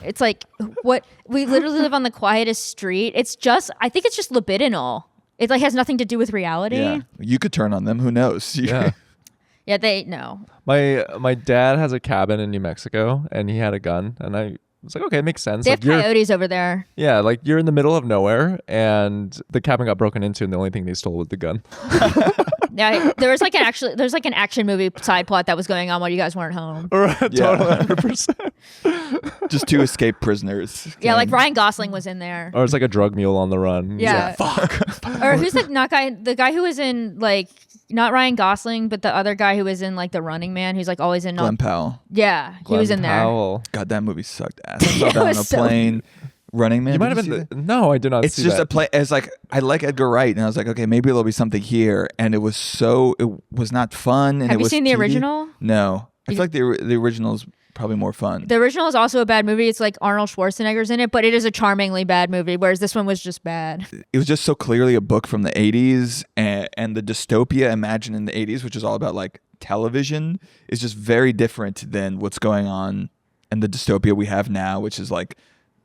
It's like, what? We literally live on the quietest street. I think it's just libidinal. It like has nothing to do with reality. Yeah. You could turn on them. Who knows? Yeah. Yeah, they no. My dad has a cabin in New Mexico and he had a gun, and I was like, okay, it makes sense. They Like, have coyotes over there. yeah, like you're in the middle of nowhere and the cabin got broken into and the only thing they stole was the gun. Yeah, there's like an action movie side plot that was going on while you guys weren't home. Totally, 100%. Just two escaped prisoners. Yeah, like Came. Ryan Gosling was in there. Or it's like a drug mule on the run. He's Yeah. like, fuck. Or who's the guy who was in like not Ryan Gosling, but the other guy who was in like The Running Man, who's like always in. Glenn Powell. Yeah, he was in there. Powell. God, that movie sucked ass. I saw It that on was a so- plane. Running Man. You might did have see been. that? No, I did not It's see just that. a play. It's like I like Edgar Wright, and I was like, okay, maybe there'll be something here. And it was not fun. And Have it you was seen the TV. original? No, I feel like the original is probably more fun. The original is also a bad movie. It's like Arnold Schwarzenegger's in it, but it is a charmingly bad movie, whereas this one was just bad. It was just so clearly a book from the 80s, and the dystopia imagined in the 80s, which is all about like television, is just very different than what's going on in the dystopia we have now, which is like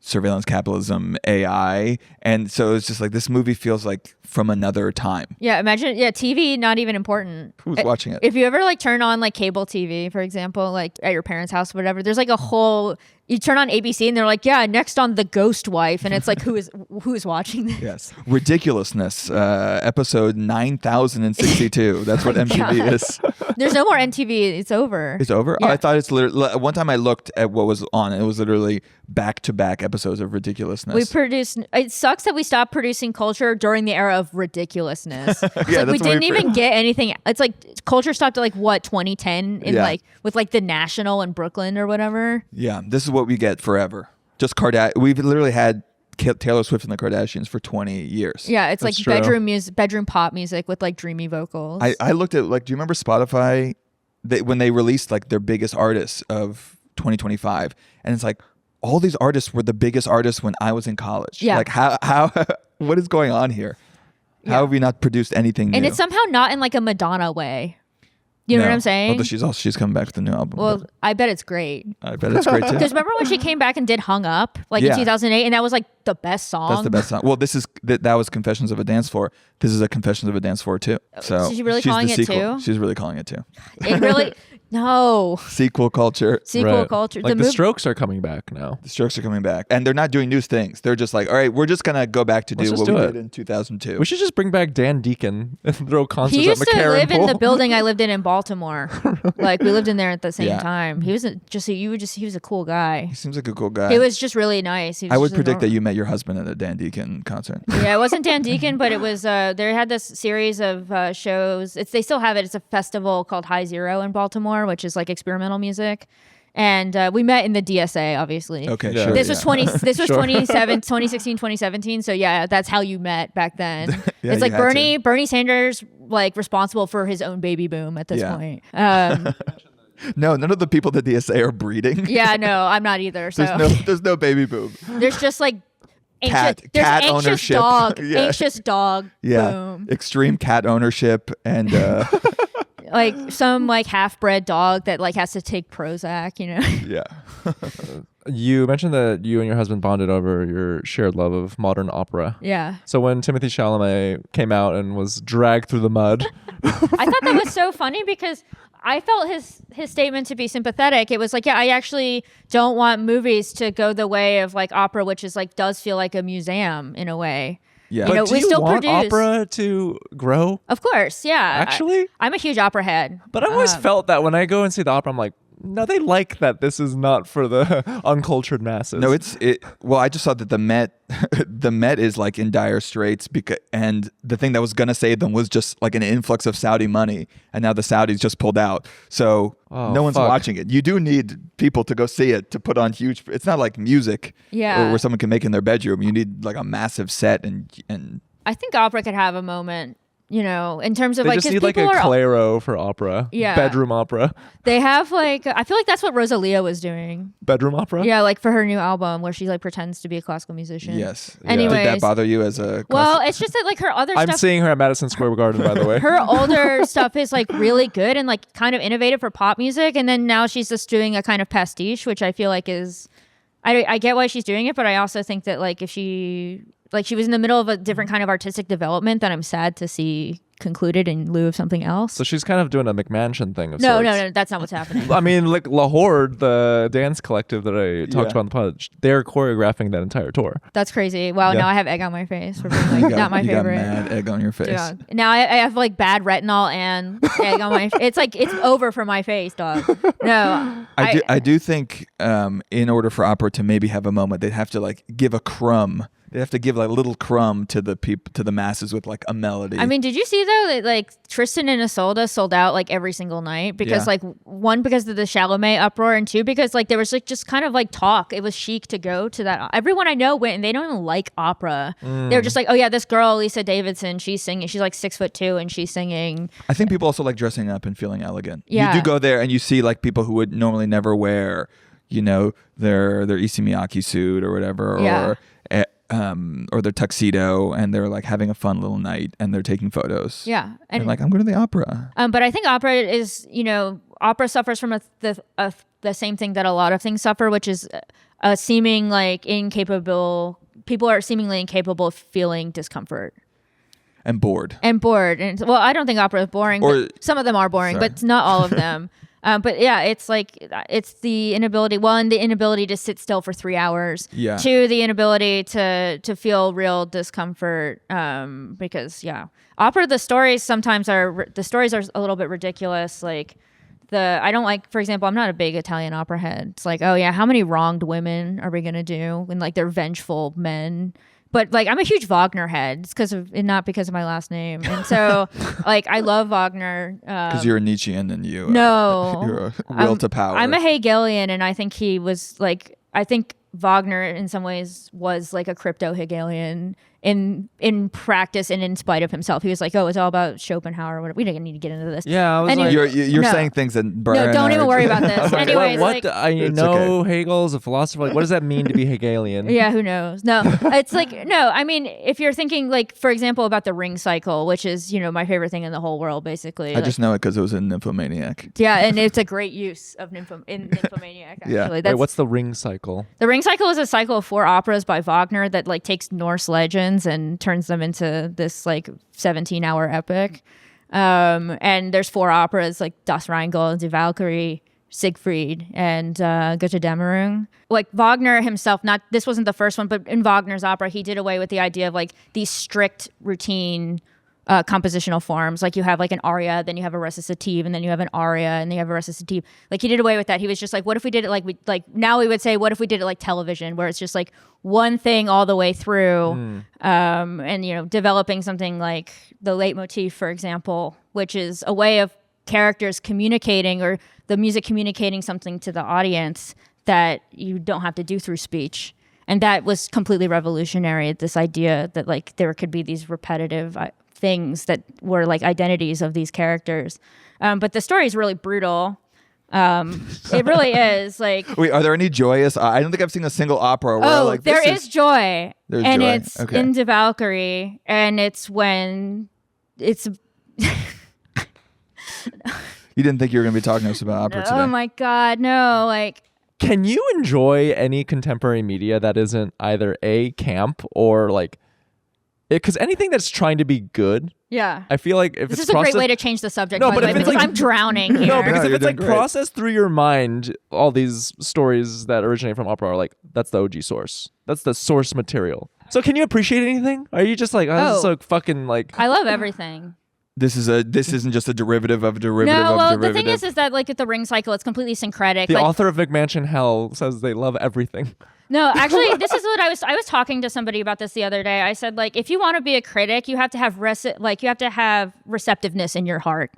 surveillance capitalism, AI. And so it's just like this movie feels like from another time. Yeah, imagine, TV not even important. Who's watching it? If you ever like turn on like cable TV, for example, like at your parents' house or whatever, there's like a whole you turn on ABC and they're like, yeah, next on The Ghost Wife, and it's like, who is watching this? Yes. Ridiculousness, episode 9062. That's what MTV God. is. There's no more MTV. It's over. It's over? Yeah. I thought it's literally, one time I looked at what was on, it was literally back-to-back episodes of Ridiculousness. It sucks that we stopped producing culture during the era of ridiculousness. It's Yeah, like we that's when didn't even get anything. It's like culture stopped at like what, 2010 in Yeah. like with like the National in Brooklyn or whatever. Yeah, this is what we get forever. Just We've literally had Taylor Swift and the Kardashians for 20 years. Yeah, it's That's like true. bedroom pop music with like dreamy vocals. I looked at, like, do you remember Spotify? When they released like their biggest artists of 2025, and it's like all these artists were the biggest artists when I was in college. Yeah. Like how what is going on here? How Yeah. have we not produced anything new? and it's somehow not in like a Madonna way. You know No. what I'm saying? Although she's coming back with a new album. Well, but I bet it's great. I bet it's great too. Because remember when she came back and did "Hung Up" like Yeah. in 2008, and that was like the best song. That's the best song. Well, this is that was Confessions of a Dance Floor. This is a Confessions of a Dance Floor too. So Is she really she's calling the it sequel. too? She's really calling it too. It really no Sequel culture. sequel Right. culture. Like the mov- Strokes are coming back now. The Strokes are coming back, and they're not doing new things. They're just like, all right, we're just gonna go back to Let's do just what do we it. did in 2002. We should just bring back Dan Deacon and throw concerts He used at to McCarran live in the Pool. building I lived in Baltimore. Like we lived in there at the same Yeah. time. He was he was a cool guy. He seems like a cool guy. He was just really nice. He was I would just a predict that normal- you met your husband at a Dan Deacon concert. Yeah, it wasn't Dan Deacon, but it was. They had this series of shows. They still have it. It's a festival called High Zero in Baltimore, which is like experimental music. And we met in the DSA, obviously. Okay, Yeah. sure. This yeah. was 20. This was Sure. 2016, 2017. So yeah, that's how you met back then. Yeah, It's like you had Bernie Sanders, like responsible for his own baby boom at this Yeah. point. No, none of the people at the DSA are breeding. Yeah, no, I'm not either. So There's no baby boom. there's just like Cat- there's cat anxious ownership. dog, Yeah. anxious dog. Yeah, Boom. extreme cat ownership and Like some like half-bred dog that like has to take Prozac, you know. yeah. You mentioned that you and your husband bonded over your shared love of modern opera. Yeah. So when Timothée Chalamet came out and was dragged through the mud, I thought that was so funny because I felt his statement to be sympathetic. It was like, yeah, I actually don't want movies to go the way of like opera, which is like does feel like a museum in a way. Yeah. You know, do we you still want produce. opera to grow? Of course, yeah. Actually? I'm a huge opera head. But I always felt that when I go and see the opera, I'm like, no, they like that this is not for the uncultured masses. No, well, I just saw that the Met the Met is like in dire straits and the thing that was going to save them was just like an influx of Saudi money, and now the Saudis just pulled out. So Oh, no one's fuck. watching it. You do need people to go see it to put on huge, it's not like music Yeah. where someone can make in their bedroom. You need like a massive set and I think opera could have a moment, you know, in terms of They like, just 'cause need like a people are, Claro for opera. Yeah. Bedroom opera. they have like, I feel like that's what Rosalia was doing. Bedroom opera? Yeah, like for her new album where she like pretends to be a classical musician. yes. Anyways. Did that bother you as a Well, it's just that like her other I'm stuff. seeing her at Madison Square Garden, by the way. Her older stuff is like really good and like kind of innovative for pop music, and then now she's just doing a kind of pastiche, which I feel like is, I get why she's doing it, but I also think that like if she was in the middle of a different kind of artistic development that I'm sad to see concluded in lieu of something else. So she's kind of doing a McMansion thing of No, sorts. that's not what's happening. I mean, like La Horde, the dance collective that I talked Yeah. about in the pod, they're choreographing that entire tour. That's crazy. Wow, Yeah. now I have egg on my face for being you like got, not my you favorite. got mad egg on your face. Yeah. Now I have like bad retinol and egg on my. It's like it's over for my face, dog. No, I do think in order for opera to maybe have a moment, they'd have to like give a crumb. They have to give like a little crumb to the to the masses with like a melody. I mean, did you see though that like Tristan and Isolde sold out like every single night because Yeah. like one because of the Chalamet uproar and two because like there was like just kind of like talk. It was chic to go to that. Everyone I know went and they don't even like opera. They were just like, oh yeah, this girl Lisa Davidson, she's singing. She's like 6'2" and she's singing. I think people also like dressing up and feeling elegant. Yeah. You do go there and you see like people who would normally never wear, you know, their Issey Miyake suit or whatever, Yeah. or their tuxedo, and they're like having a fun little night and they're taking photos. Yeah, And like, I'm going to the opera. But I think opera is, you know, opera suffers from the same thing that a lot of things suffer, which is a seeming like incapable. People are seemingly incapable of feeling discomfort And bored. and bored. And well, I don't think opera is boring. Or- but some of them are boring, Sorry. but not all of them. But yeah, it's like it's the inability, and the inability to sit still for 3 hours. Yeah. To the inability to feel real discomfort. Because opera, the stories are a little bit ridiculous. Like I don't like, for example, I'm not a big Italian opera head. It's like, oh yeah, how many wronged women are we gonna do? And like they're vengeful men. But like I'm a huge Wagner head. It's not because of my last name. And so like I love Wagner. Because you're a Nietzschean and you. No, you're a will to power. I'm a Hegelian, and I think he was like. I think Wagner in some ways was like a crypto-Hegelian in practice and in spite of himself. He was like, oh, it's all about Schopenhauer or whatever. We don't need to get into this. Yeah, I was anyway, like, you're saying things that no, don't even worry about this. Anyways, what like, I know okay. Hegel's a philosopher. Like, what does that mean to be Hegelian? Yeah, who knows? No, it's like, no, I mean, if you're thinking like, for example, about the ring cycle, which is, my favorite thing in the whole world, basically. I just know it because it was in Nymphomaniac. Yeah, and it's a great use of Nymphomaniac, actually. Yeah. Wait, what's the ring cycle? The ring cycle is a cycle of 4 operas by Wagner that like takes Norse legends and turns them into this like 17-hour epic. And there's 4 operas like Das Rheingold, Die Valkyrie, Siegfried, and Götterdämmerung. Like Wagner himself, this wasn't the first one, but in Wagner's opera, he did away with the idea of like these strict routine compositional forms. Like you have like an aria, then you have a recitative, and then you have an aria, and then you have a recitative. Like he did away with that. He was just like, what if we did it now we would say, what if we did it like television, where it's just like one thing all the way through, and developing something like the leitmotif, for example, which is a way of characters communicating or the music communicating something to the audience that you don't have to do through speech. And that was completely revolutionary, this idea that like there could be these repetitive things that were like identities of these characters. But the story is really brutal. It really is. Like, wait, are there any joyous? I don't think I've seen a single opera where there is joy. There's and joy. It's in Die Valkyrie, and it's when it's. You didn't think you were going to be talking to us about opera today? Oh my God, no! Like, can you enjoy any contemporary media that isn't either A, camp, or like, because anything that's trying to be good, yeah, I feel like if this it's is a great way to change the subject. No, by but the way, if it's because like, I'm drowning here. No, because No, if you're it's like doing great. processed through your mind, all these stories that originate from opera are like, that's the OG source. That's the source material. So can you appreciate anything? Are you just like, this is so fucking like? I love everything. This isn't just a derivative of a derivative No, of well, derivative. the thing is that like at the ring cycle, it's completely syncretic. The like, author of McMansion Hell says they love everything. No, actually, this is what I was talking to somebody about this the other day. I said, like, if you want to be a critic, you have to have receptiveness in your heart.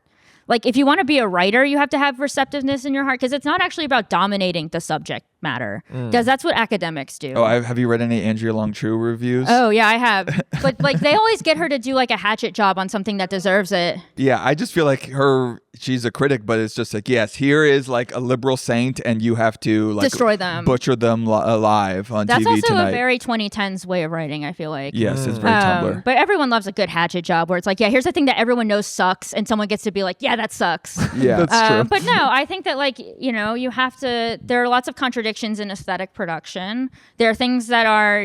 Like, if you want to be a writer, you have to have receptiveness in your heart, because it's not actually about dominating the subject matter, because that's what academics do. Oh, have you read any Andrea Long-True reviews? Oh, yeah, I have. But like, they always get her to do like a hatchet job on something that deserves it. Yeah, I just feel like she's a critic, but it's just like, yes, here is like a liberal saint, and you have to like destroy them, butcher them alive on That's TV also tonight. a very 2010s way of writing, I feel like. Yes, it's very Tumblr. But everyone loves a good hatchet job where it's like, yeah, here's the thing that everyone knows sucks, and someone gets to be like, yeah, that sucks. Yeah, That's true. But no, I think that like, you have to, there are lots of contradictions in aesthetic production. There are things that are,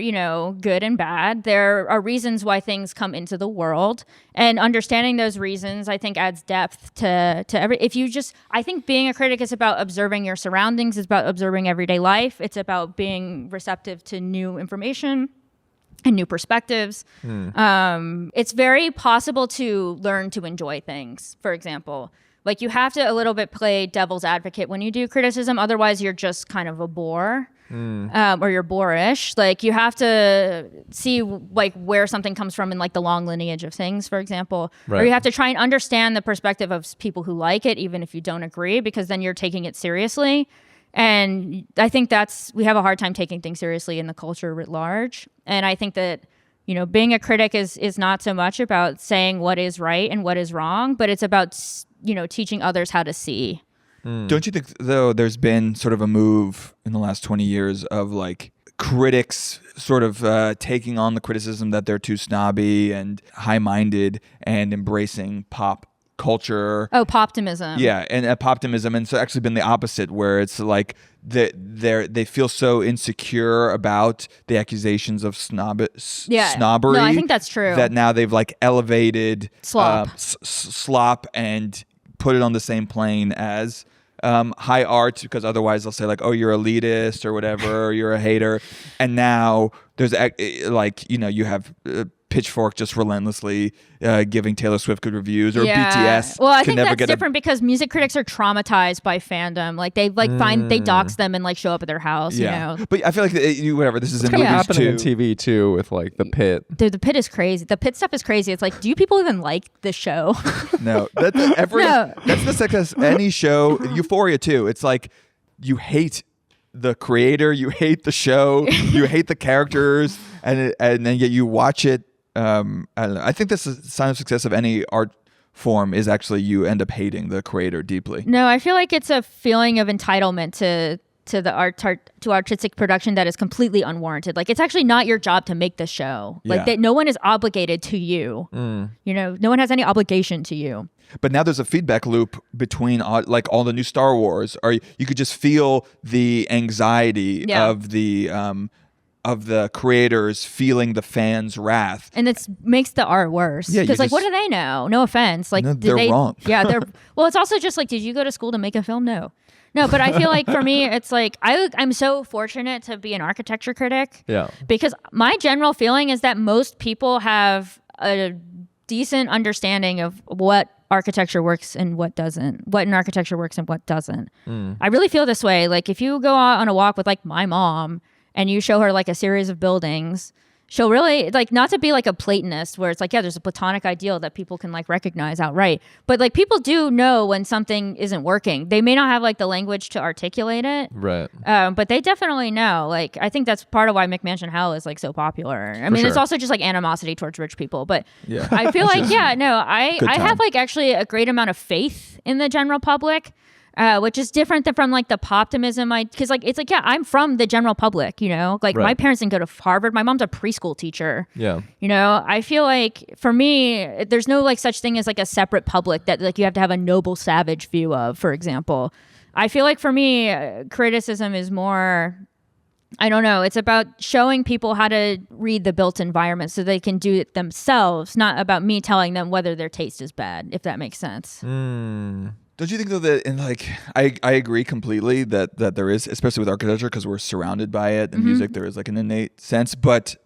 good and bad. There are reasons why things come into the world, and understanding those reasons, I think, adds depth to I think being a critic is about observing your surroundings. It's about observing everyday life. It's about being receptive to new information and new perspectives. It's very possible to learn to enjoy things, for example. Like, you have to a little bit play devil's advocate when you do criticism. Otherwise, you're just kind of a bore, or you're boorish. Like, you have to see like where something comes from in like the long lineage of things, for example. Right. Or you have to try and understand the perspective of people who like it, even if you don't agree, because then you're taking it seriously. And I think we have a hard time taking things seriously in the culture writ large. And I think that, being a critic is not so much about saying what is right and what is wrong, but it's about, teaching others how to see. Don't you think, though, there's been sort of a move in the last 20 years of like critics sort of taking on the criticism that they're too snobby and high-minded and embracing pop culture? Oh, poptimism. Yeah, and poptimism, and so actually been the opposite, where it's like they feel so insecure about the accusations of snobbery. No, I think that's true. That now they've like elevated slop slop and put it on the same plane as high art because otherwise they'll say like, oh, you're elitist or whatever, or you're a hater. And now there's like, you know, you have Pitchfork just relentlessly giving Taylor Swift good reviews, or BTS. Well, I can think never that's get different because music critics are traumatized by fandom. Like they they dox them and like show up at their house. You know, but I feel like whatever. This is in kind of movies happening too. in TV too with like the Pit. Dude, the Pit is crazy. The Pit stuff is crazy. It's like, do you people even like the show? No, that's the success. Any show, Euphoria too. It's like you hate the creator, you hate the show, you hate the characters, and then yet you watch it. I don't know. I think this is a sign of success of any art form is actually you end up hating the creator deeply. No, I feel like it's a feeling of entitlement to the artistic production that is completely unwarranted. Like it's actually not your job to make the show. Like that, no one is obligated to you. You know, no one has any obligation to you. But now there's a feedback loop between like all the new Star Wars, or you could just feel the anxiety of the creators feeling the fans' wrath, and it makes the art worse. Yeah, because like, what do they know? No offense, like no, they're wrong. Yeah, they're well. It's also just like, did you go to school to make a film? No, but I feel like for me, it's like I'm so fortunate to be an architecture critic. Yeah, because my general feeling is that most people have a decent understanding of what architecture works and what doesn't, what in architecture works and what doesn't. I really feel this way. Like if you go out on a walk with like my mom and you show her like a series of buildings, she'll really, like, not to be like a Platonist where it's like, yeah, there's a Platonic ideal that people can like recognize outright. But like people do know when something isn't working. They may not have like the language to articulate it. Right. But they definitely know. Like, I think that's part of why McMansion Hell is like so popular. I mean, it's also just like animosity towards rich people. But I feel like, I have like actually a great amount of faith in the general public. Which is different than from like the poptimism. Because like it's like, yeah, I'm from the general public, you know, like my parents didn't go to Harvard. My mom's a preschool teacher. Yeah, you know, I feel like for me, there's no like such thing as like a separate public that like you have to have a noble savage view of, for example. I feel like for me, criticism is more, I don't know, it's about showing people how to read the built environment so they can do it themselves, not about me telling them whether their taste is bad, if that makes sense. Don't you think though that in like I agree completely that there is, especially with architecture, because we're surrounded by it, and music, there is like an innate sense, but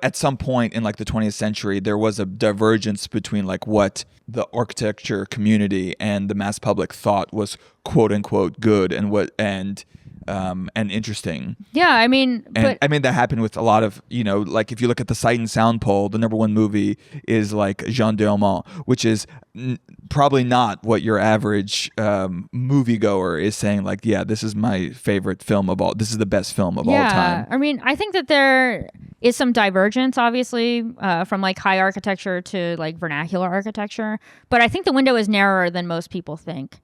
at some point in like the 20th century there was a divergence between like what the architecture community and the mass public thought was quote unquote good and interesting. Yeah, I mean, I mean that happened with a lot of, you know, like if you look at the Sight and Sound poll, the number one movie is like Jean d'Armand, which is probably not what your average moviegoer is saying. Like, yeah, this is my favorite film of all. This is the best film of all time. I mean, I think that there is some divergence, obviously, from like high architecture to like vernacular architecture, but I think the window is narrower than most people think.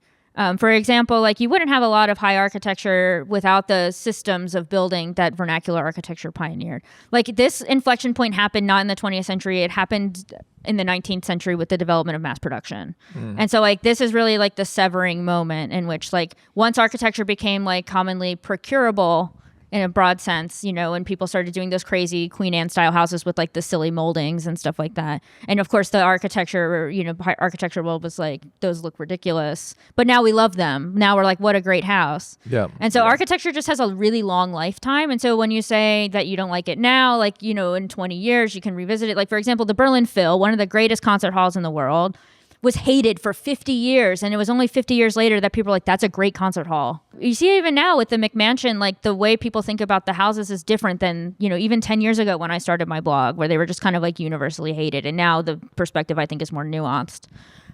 For example, like you wouldn't have a lot of high architecture without the systems of building that vernacular architecture pioneered. Like this inflection point happened not in the 20th century, it happened in the 19th century with the development of mass production. And so like this is really like the severing moment in which like once architecture became like commonly procurable in a broad sense, you know, when people started doing those crazy Queen Anne style houses with like the silly moldings and stuff like that. And of course the architecture, you know, architecture world was like, those look ridiculous, but now we love them. Now we're like, what a great house. Yeah. And so architecture just has a really long lifetime. And so when you say that you don't like it now, like, you know, in 20 years, you can revisit it. Like for example, the Berlin Phil, one of the greatest concert halls in the world, was hated for 50 years. And it was only 50 years later that people were like, that's a great concert hall. You see even now with the McMansion, like the way people think about the houses is different than, you know, even 10 years ago when I started my blog, where they were just kind of like universally hated. And now the perspective I think is more nuanced.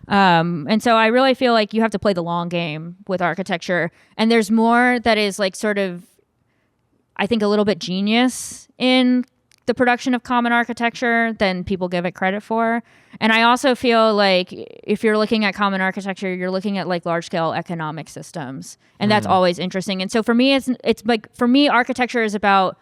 And so I really feel like you have to play the long game with architecture. And there's more that is like sort of, I think, a little bit genius in the production of common architecture than people give it credit for. And I also feel like if you're looking at common architecture, you're looking at like large scale economic systems. And that's always interesting. And so for me, it's like, for me, architecture is about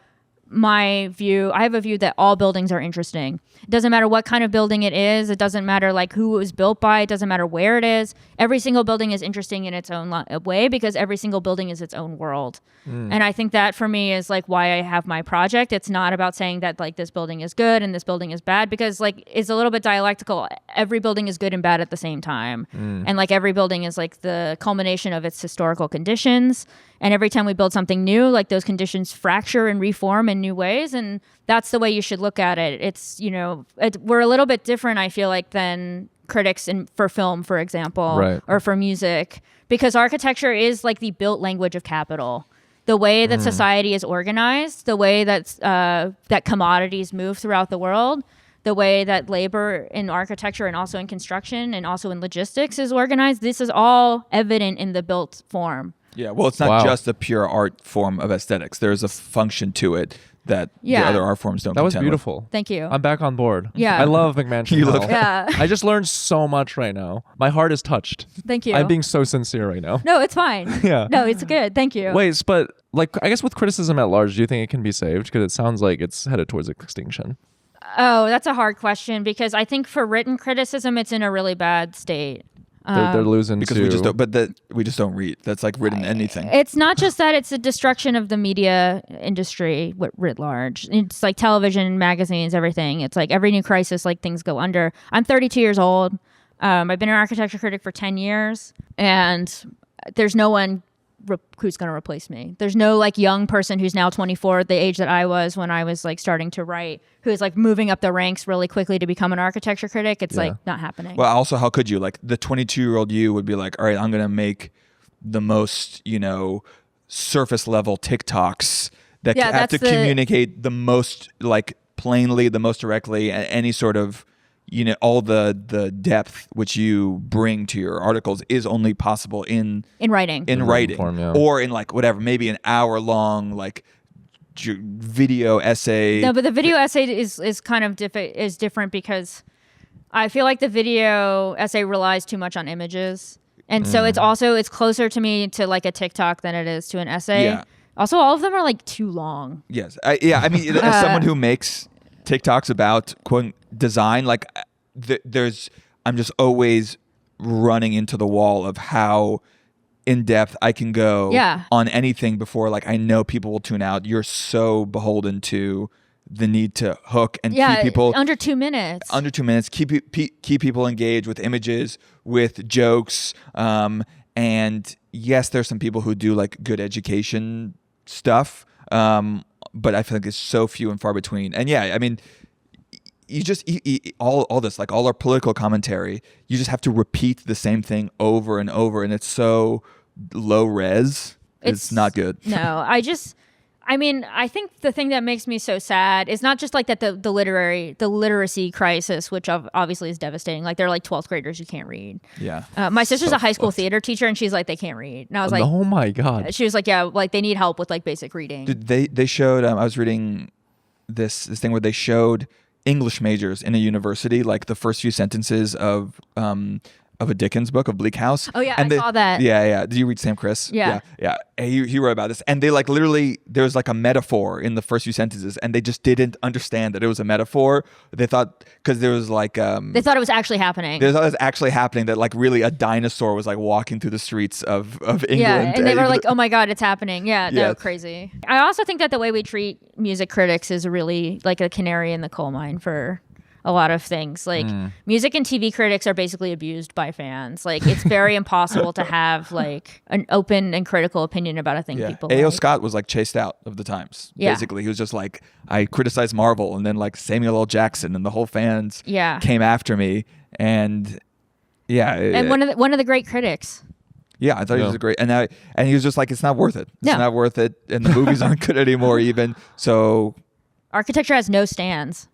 my view. I have a view that all buildings are interesting. It doesn't matter what kind of building it is. It doesn't matter like who it was built by. It doesn't matter where it is. Every single building is interesting in its own way because every single building is its own world. And I think that for me is like why I have my project. It's not about saying that like this building is good and this building is bad, because like it's a little bit dialectical. Every building is good and bad at the same time. And like every building is like the culmination of its historical conditions. And every time we build something new, like those conditions fracture and reform in new ways. And that's the way you should look at it. It's, you know, we're a little bit different, I feel like, than critics for film, for example, Right. or for music, because architecture is like the built language of capital. The way that society is organized, the way that that commodities move throughout the world, the way that labor in architecture and also in construction and also in logistics is organized, this is all evident in the built form. Yeah, well, it's not Wow. just a pure art form of aesthetics. There's a function to it that the Yeah. other art forms don't. That was contend with. beautiful. Thank you. I'm back on board. Yeah. I love McMansion. You look- Hell. Yeah. I just learned so much right now. My heart is touched. Thank you. I'm being so sincere right now. No, it's fine. Yeah. No, it's good. Thank you. Wait, but like, I guess with criticism at large, do you think it can be saved? Because it sounds like it's headed towards extinction. Oh, that's a hard question because I think for written criticism, it's in a really bad state. They're losing Because to... we just don't. But that we just don't read. That's like written anything. It's not just that; it's a destruction of the media industry writ large. It's like television, magazines, everything. It's like every new crisis, like things go under. I'm 32 years old. I've been an architecture critic for 10 years, and there's no one who's going to replace me. There's no like young person who's now 24, the age that I was when I was like starting to write, who's like moving up the ranks really quickly to become an architecture critic. It's like not happening. Well, also, how could you? Like the 22-year-old you would be like, all right, I'm gonna make the most, surface level TikToks that Yeah, have to that's the- communicate the most like plainly, the most directly, any sort of. All the depth which you bring to your articles is only possible in writing. writing form, yeah. or in like whatever, maybe an hour long like video essay. No, but the video essay is kind of is different because I feel like the video essay relies too much on images, and so it's closer to me to like a TikTok than it is to an essay. Yeah. Also, all of them are like too long. Yes. I mean, as someone who makes TikToks about quote design, like I'm just always running into the wall of how in depth I can go on anything before like I know people will tune out. You're so beholden to the need to hook and keep people under 2 minutes. Keep people engaged with images, with jokes, and yes, there's some people who do like good education stuff, but I feel like it's so few and far between. And yeah, I mean, you just all this, like all our political commentary, you just have to repeat the same thing over and over, and it's so low res. It's not good. No, I think the thing that makes me so sad is not just like that the literacy crisis, which obviously is devastating. Like they're like 12th graders who can't read. Yeah. My sister's So a high school fucked. theater teacher, and she's like, they can't read. And I was like, oh my God. she was like, yeah, like they need help with like basic reading. Dude, they showed. I was reading this thing where they showed English majors in a university like the first few sentences of a Dickens book of Bleak House. Oh, yeah, And I saw that. Yeah. Did you read Sam Chris? Yeah. Yeah. He wrote about this, and they like literally there's like a metaphor in the first few sentences, and they just didn't understand that it was a metaphor. They thought because there was like They thought it was actually happening. there's always actually happening that like really a dinosaur was like walking through the streets of England. Yeah, and they were like, oh my God, it's happening. Yeah, Yeah. no, crazy. I also think that the way we treat music critics is really like a canary in the coal mine for a lot of things. Like music and TV critics are basically abused by fans. Like it's very impossible to have like an open and critical opinion about a thing people A.O. like. Scott was like chased out of the Times. Yeah. Basically, he was just like, I criticized Marvel, and then like Samuel L. Jackson and the whole fans Yeah. came after me, and yeah, And one of the great critics. yeah, I thought he was Yeah. a great, and he was just like, it's not worth it. It's No. not worth it, and the movies aren't good anymore even. So Architecture has no stands.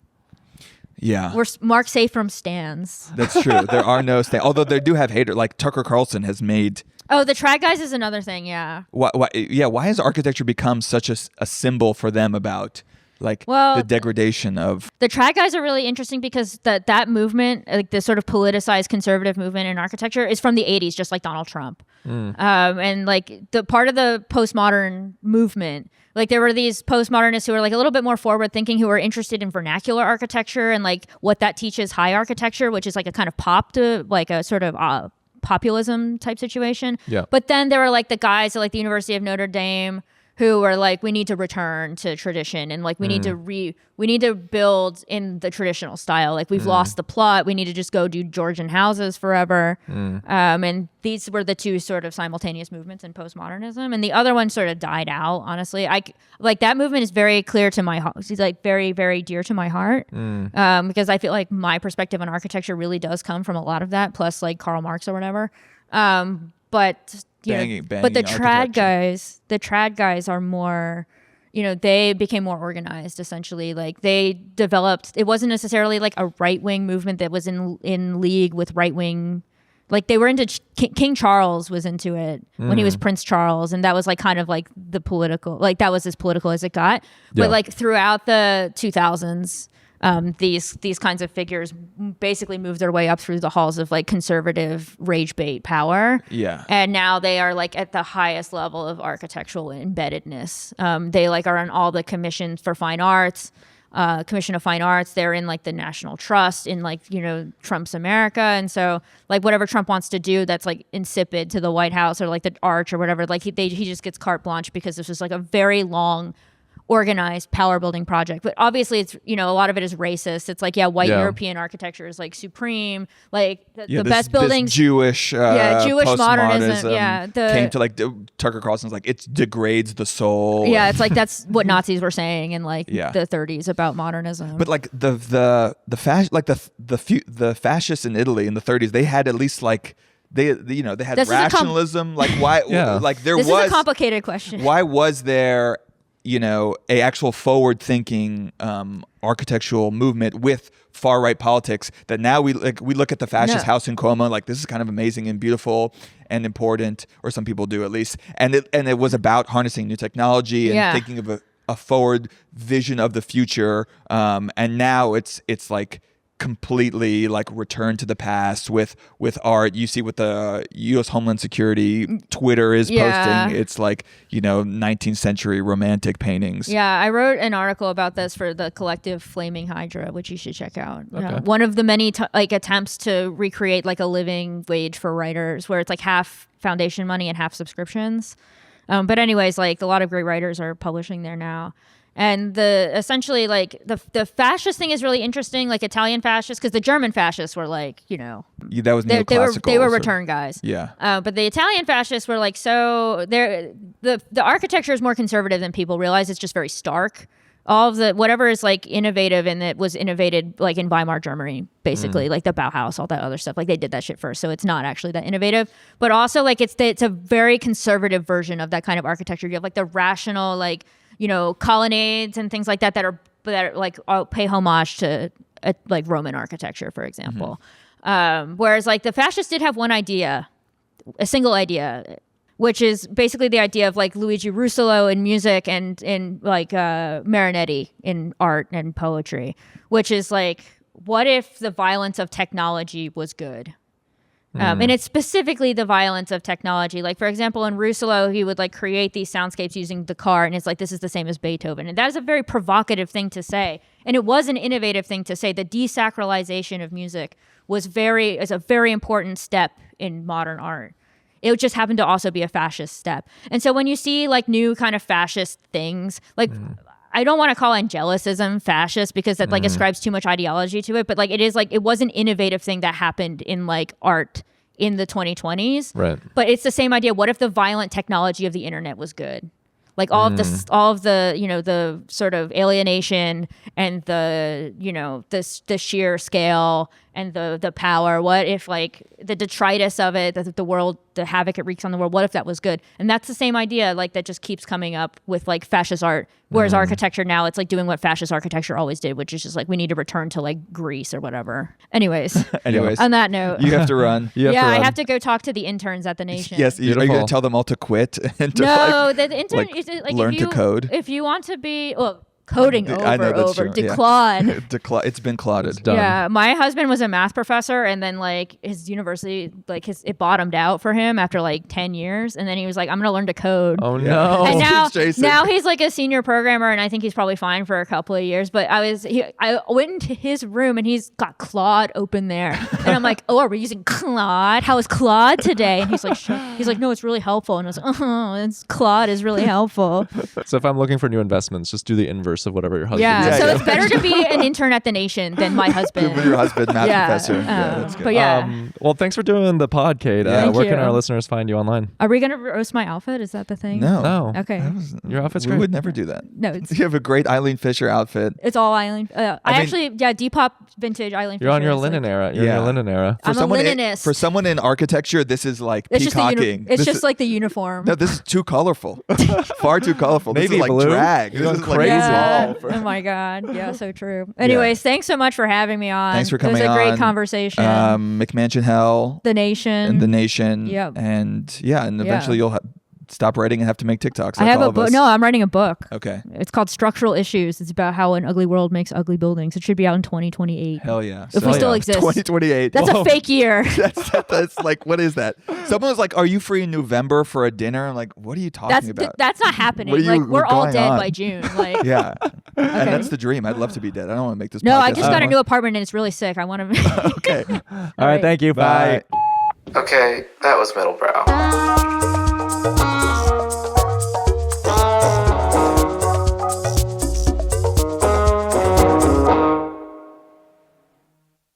yeah, We're Mark safe from stands. that's true. There are no although they do have haters. Like Tucker Carlson has made. Oh, the Trad Guys is another thing. Yeah. Why has architecture become such a symbol for them about like Well, the degradation of. The trad guys are really interesting because that movement, like the sort of politicized conservative movement in architecture, is from the 80s, just like Donald Trump. And like the part of the postmodern movement, like there were these postmodernists who were like a little bit more forward thinking, who were interested in vernacular architecture and like what that teaches high architecture, which is like a kind of pop to like a sort of populism type situation. Yeah. But then there were like the guys at like the University of Notre Dame who were like, we need to return to tradition, and like we need to build in the traditional style. Like we've lost the plot. We need to just go do Georgian houses forever. And these were the two sort of simultaneous movements in postmodernism, and the other one sort of died out. Honestly, I like that movement is very clear to my heart. It's like very, very dear to my heart, because I feel like my perspective on architecture really does come from a lot of that, plus like Karl Marx or whatever. But but the trad guys are more, they became more organized essentially. Like they developed, it wasn't necessarily like a right wing movement that was in league with right wing. Like they were into King Charles was into it when he was Prince Charles, and that was like kind of like the political, like that was as political as it got. But like throughout the 2000s, these kinds of figures basically moved their way up through the halls of like conservative rage bait power. Yeah. And now they are like at the highest level of architectural embeddedness. They like are on all the commissions for fine arts, Commission of Fine Arts. They're in like the National Trust in like, Trump's America. And so like whatever Trump wants to do that's like insipid to the White House or like the Arch or whatever, like he just gets carte blanche because this is like a very long organized power building project. But obviously it's a lot of it is racist. It's like white European architecture is like supreme, like the best buildings, Jewish modernism came to like Tucker Carlson's like it degrades the soul. It's like that's what Nazis were saying in like the 30s about modernism. But like the fascists in Italy in the 30s, they had at least like they had rationalism. Like why like there this was is a complicated question. Why was there a actual forward-thinking architectural movement with far-right politics that now we look at the fascist house in Como like this is kind of amazing and beautiful and important, or some people do at least, and it was about harnessing new technology and thinking of a forward vision of the future, and now it's like completely like return to the past with art. You see what the U.S. Homeland Security Twitter is posting. It's like 19th century romantic paintings. I wrote an article about this for the collective Flaming Hydra, which you should check out. One of the many attempts to recreate like a living wage for writers, where it's like half foundation money and half subscriptions. But anyways, like a lot of great writers are publishing there now. And essentially like the fascist thing is really interesting, like Italian fascists, because the German fascists were like, that was neoclassical. They were return guys. Yeah. But the Italian fascists were like, so the architecture is more conservative than people realize. It's just very stark. All of the whatever is like innovative, and it was innovated like in Weimar Germany, basically, like the Bauhaus, all that other stuff. Like they did that shit first, so it's not actually that innovative. But also like it's a very conservative version of that kind of architecture. You have like the rational like colonnades and things like that are like pay homage to like Roman architecture, for example. Whereas like the fascists did have one idea, a single idea, which is basically the idea of like Luigi Russolo in music and in like Marinetti in art and poetry, which is like, what if the violence of technology was good? And it's specifically the violence of technology. Like, for example, in Russolo, he would like create these soundscapes using the car, and it's like, this is the same as Beethoven. And that is a very provocative thing to say. And it was an innovative thing to say. The desacralization of music is a very important step in modern art. It just happened to also be a fascist step. And so when you see like new kind of fascist things, like I don't want to call Angelicism fascist because that like ascribes too much ideology to it, but like it was an innovative thing that happened in like art in the 2020s. Right. But it's the same idea. What if the violent technology of the internet was good? Like all of the the sort of alienation and the sheer scale and the power. What if like the detritus of it, the world, the havoc it wreaks on the world, what if that was good? And that's the same idea like that just keeps coming up with like fascist art. Whereas architecture now, it's like doing what fascist architecture always did, which is just like we need to return to like Greece or whatever. Anyways, on that note, you have to run. I have to go talk to the interns at the Nation. Yes, are you going to tell them all to quit and to the intern learn to code? If you want to be coding I know that's over, true, yeah. declawed. It's been clotted. It's done. Yeah, my husband was a math professor, and then like his university, like it bottomed out for him after like 10 years, and then he was like, "I'm gonna learn to code." Oh no. And Jason. now he's like a senior programmer, and I think he's probably fine for a couple of years. But I went into his room, and he's got Claude open there, and I'm like, "Oh, are we using Claude? How is Claude today?" And he's like, "He's like, no, it's really helpful." And I was like, "It's Claude is really helpful." So if I'm looking for new investments, just do the inverse of whatever your husband Yeah, is. so it's better to be an intern at the Nation than my husband. With your husband, math Yeah, professor. Yeah, that's good. But yeah, Well, thanks for doing the pod, Kate. Yeah. Where can you. our listeners find you online? are we gonna roast my outfit? Is that the thing? No. No. Okay. Your outfit's We great. would never do that. No, it's You have a great Eileen Fisher outfit. all Eileen. I mean- actually, Depop vintage Eileen. You're on Fisher your is, linen like, era. You're in Yeah. your linen era. I'm a linenist. For someone in architecture, this is like It's just peacocking. it's This just is- like the uniform. No, this is too colorful. Far too colorful. This Navy is like blue? drag. You're This going is like crazy. Yeah. fall. Oh my god. Yeah, so true. Anyways, thanks so much for having me on. Thanks for coming It was a great on. conversation. McMansion Hell the Nation. and the Nation. Yep. And yeah, and Yeah. eventually you'll stop writing and have to make TikToks. Like I have all a of book. us. No, I'm writing a book. Okay. It's called Structural Issues. It's about how an ugly world makes ugly buildings. It should be out in 2028. Hell yeah. If we So, still yeah. exist. 2028. That's Whoa. a fake year. That's like, what is that? Someone was like, "Are you free in November for a dinner?" I'm like, "What are you talking about?" That's not happening. What are you- Like we're what's all going dead on? by June. Like Yeah. Okay. And that's the dream. I'd love to be dead. I don't want to make this. no, I podcast just got a anymore. new apartment and it's really sick. I want to. Okay. All right. Thank you. Bye. Bye. Okay, that was Middlebrow.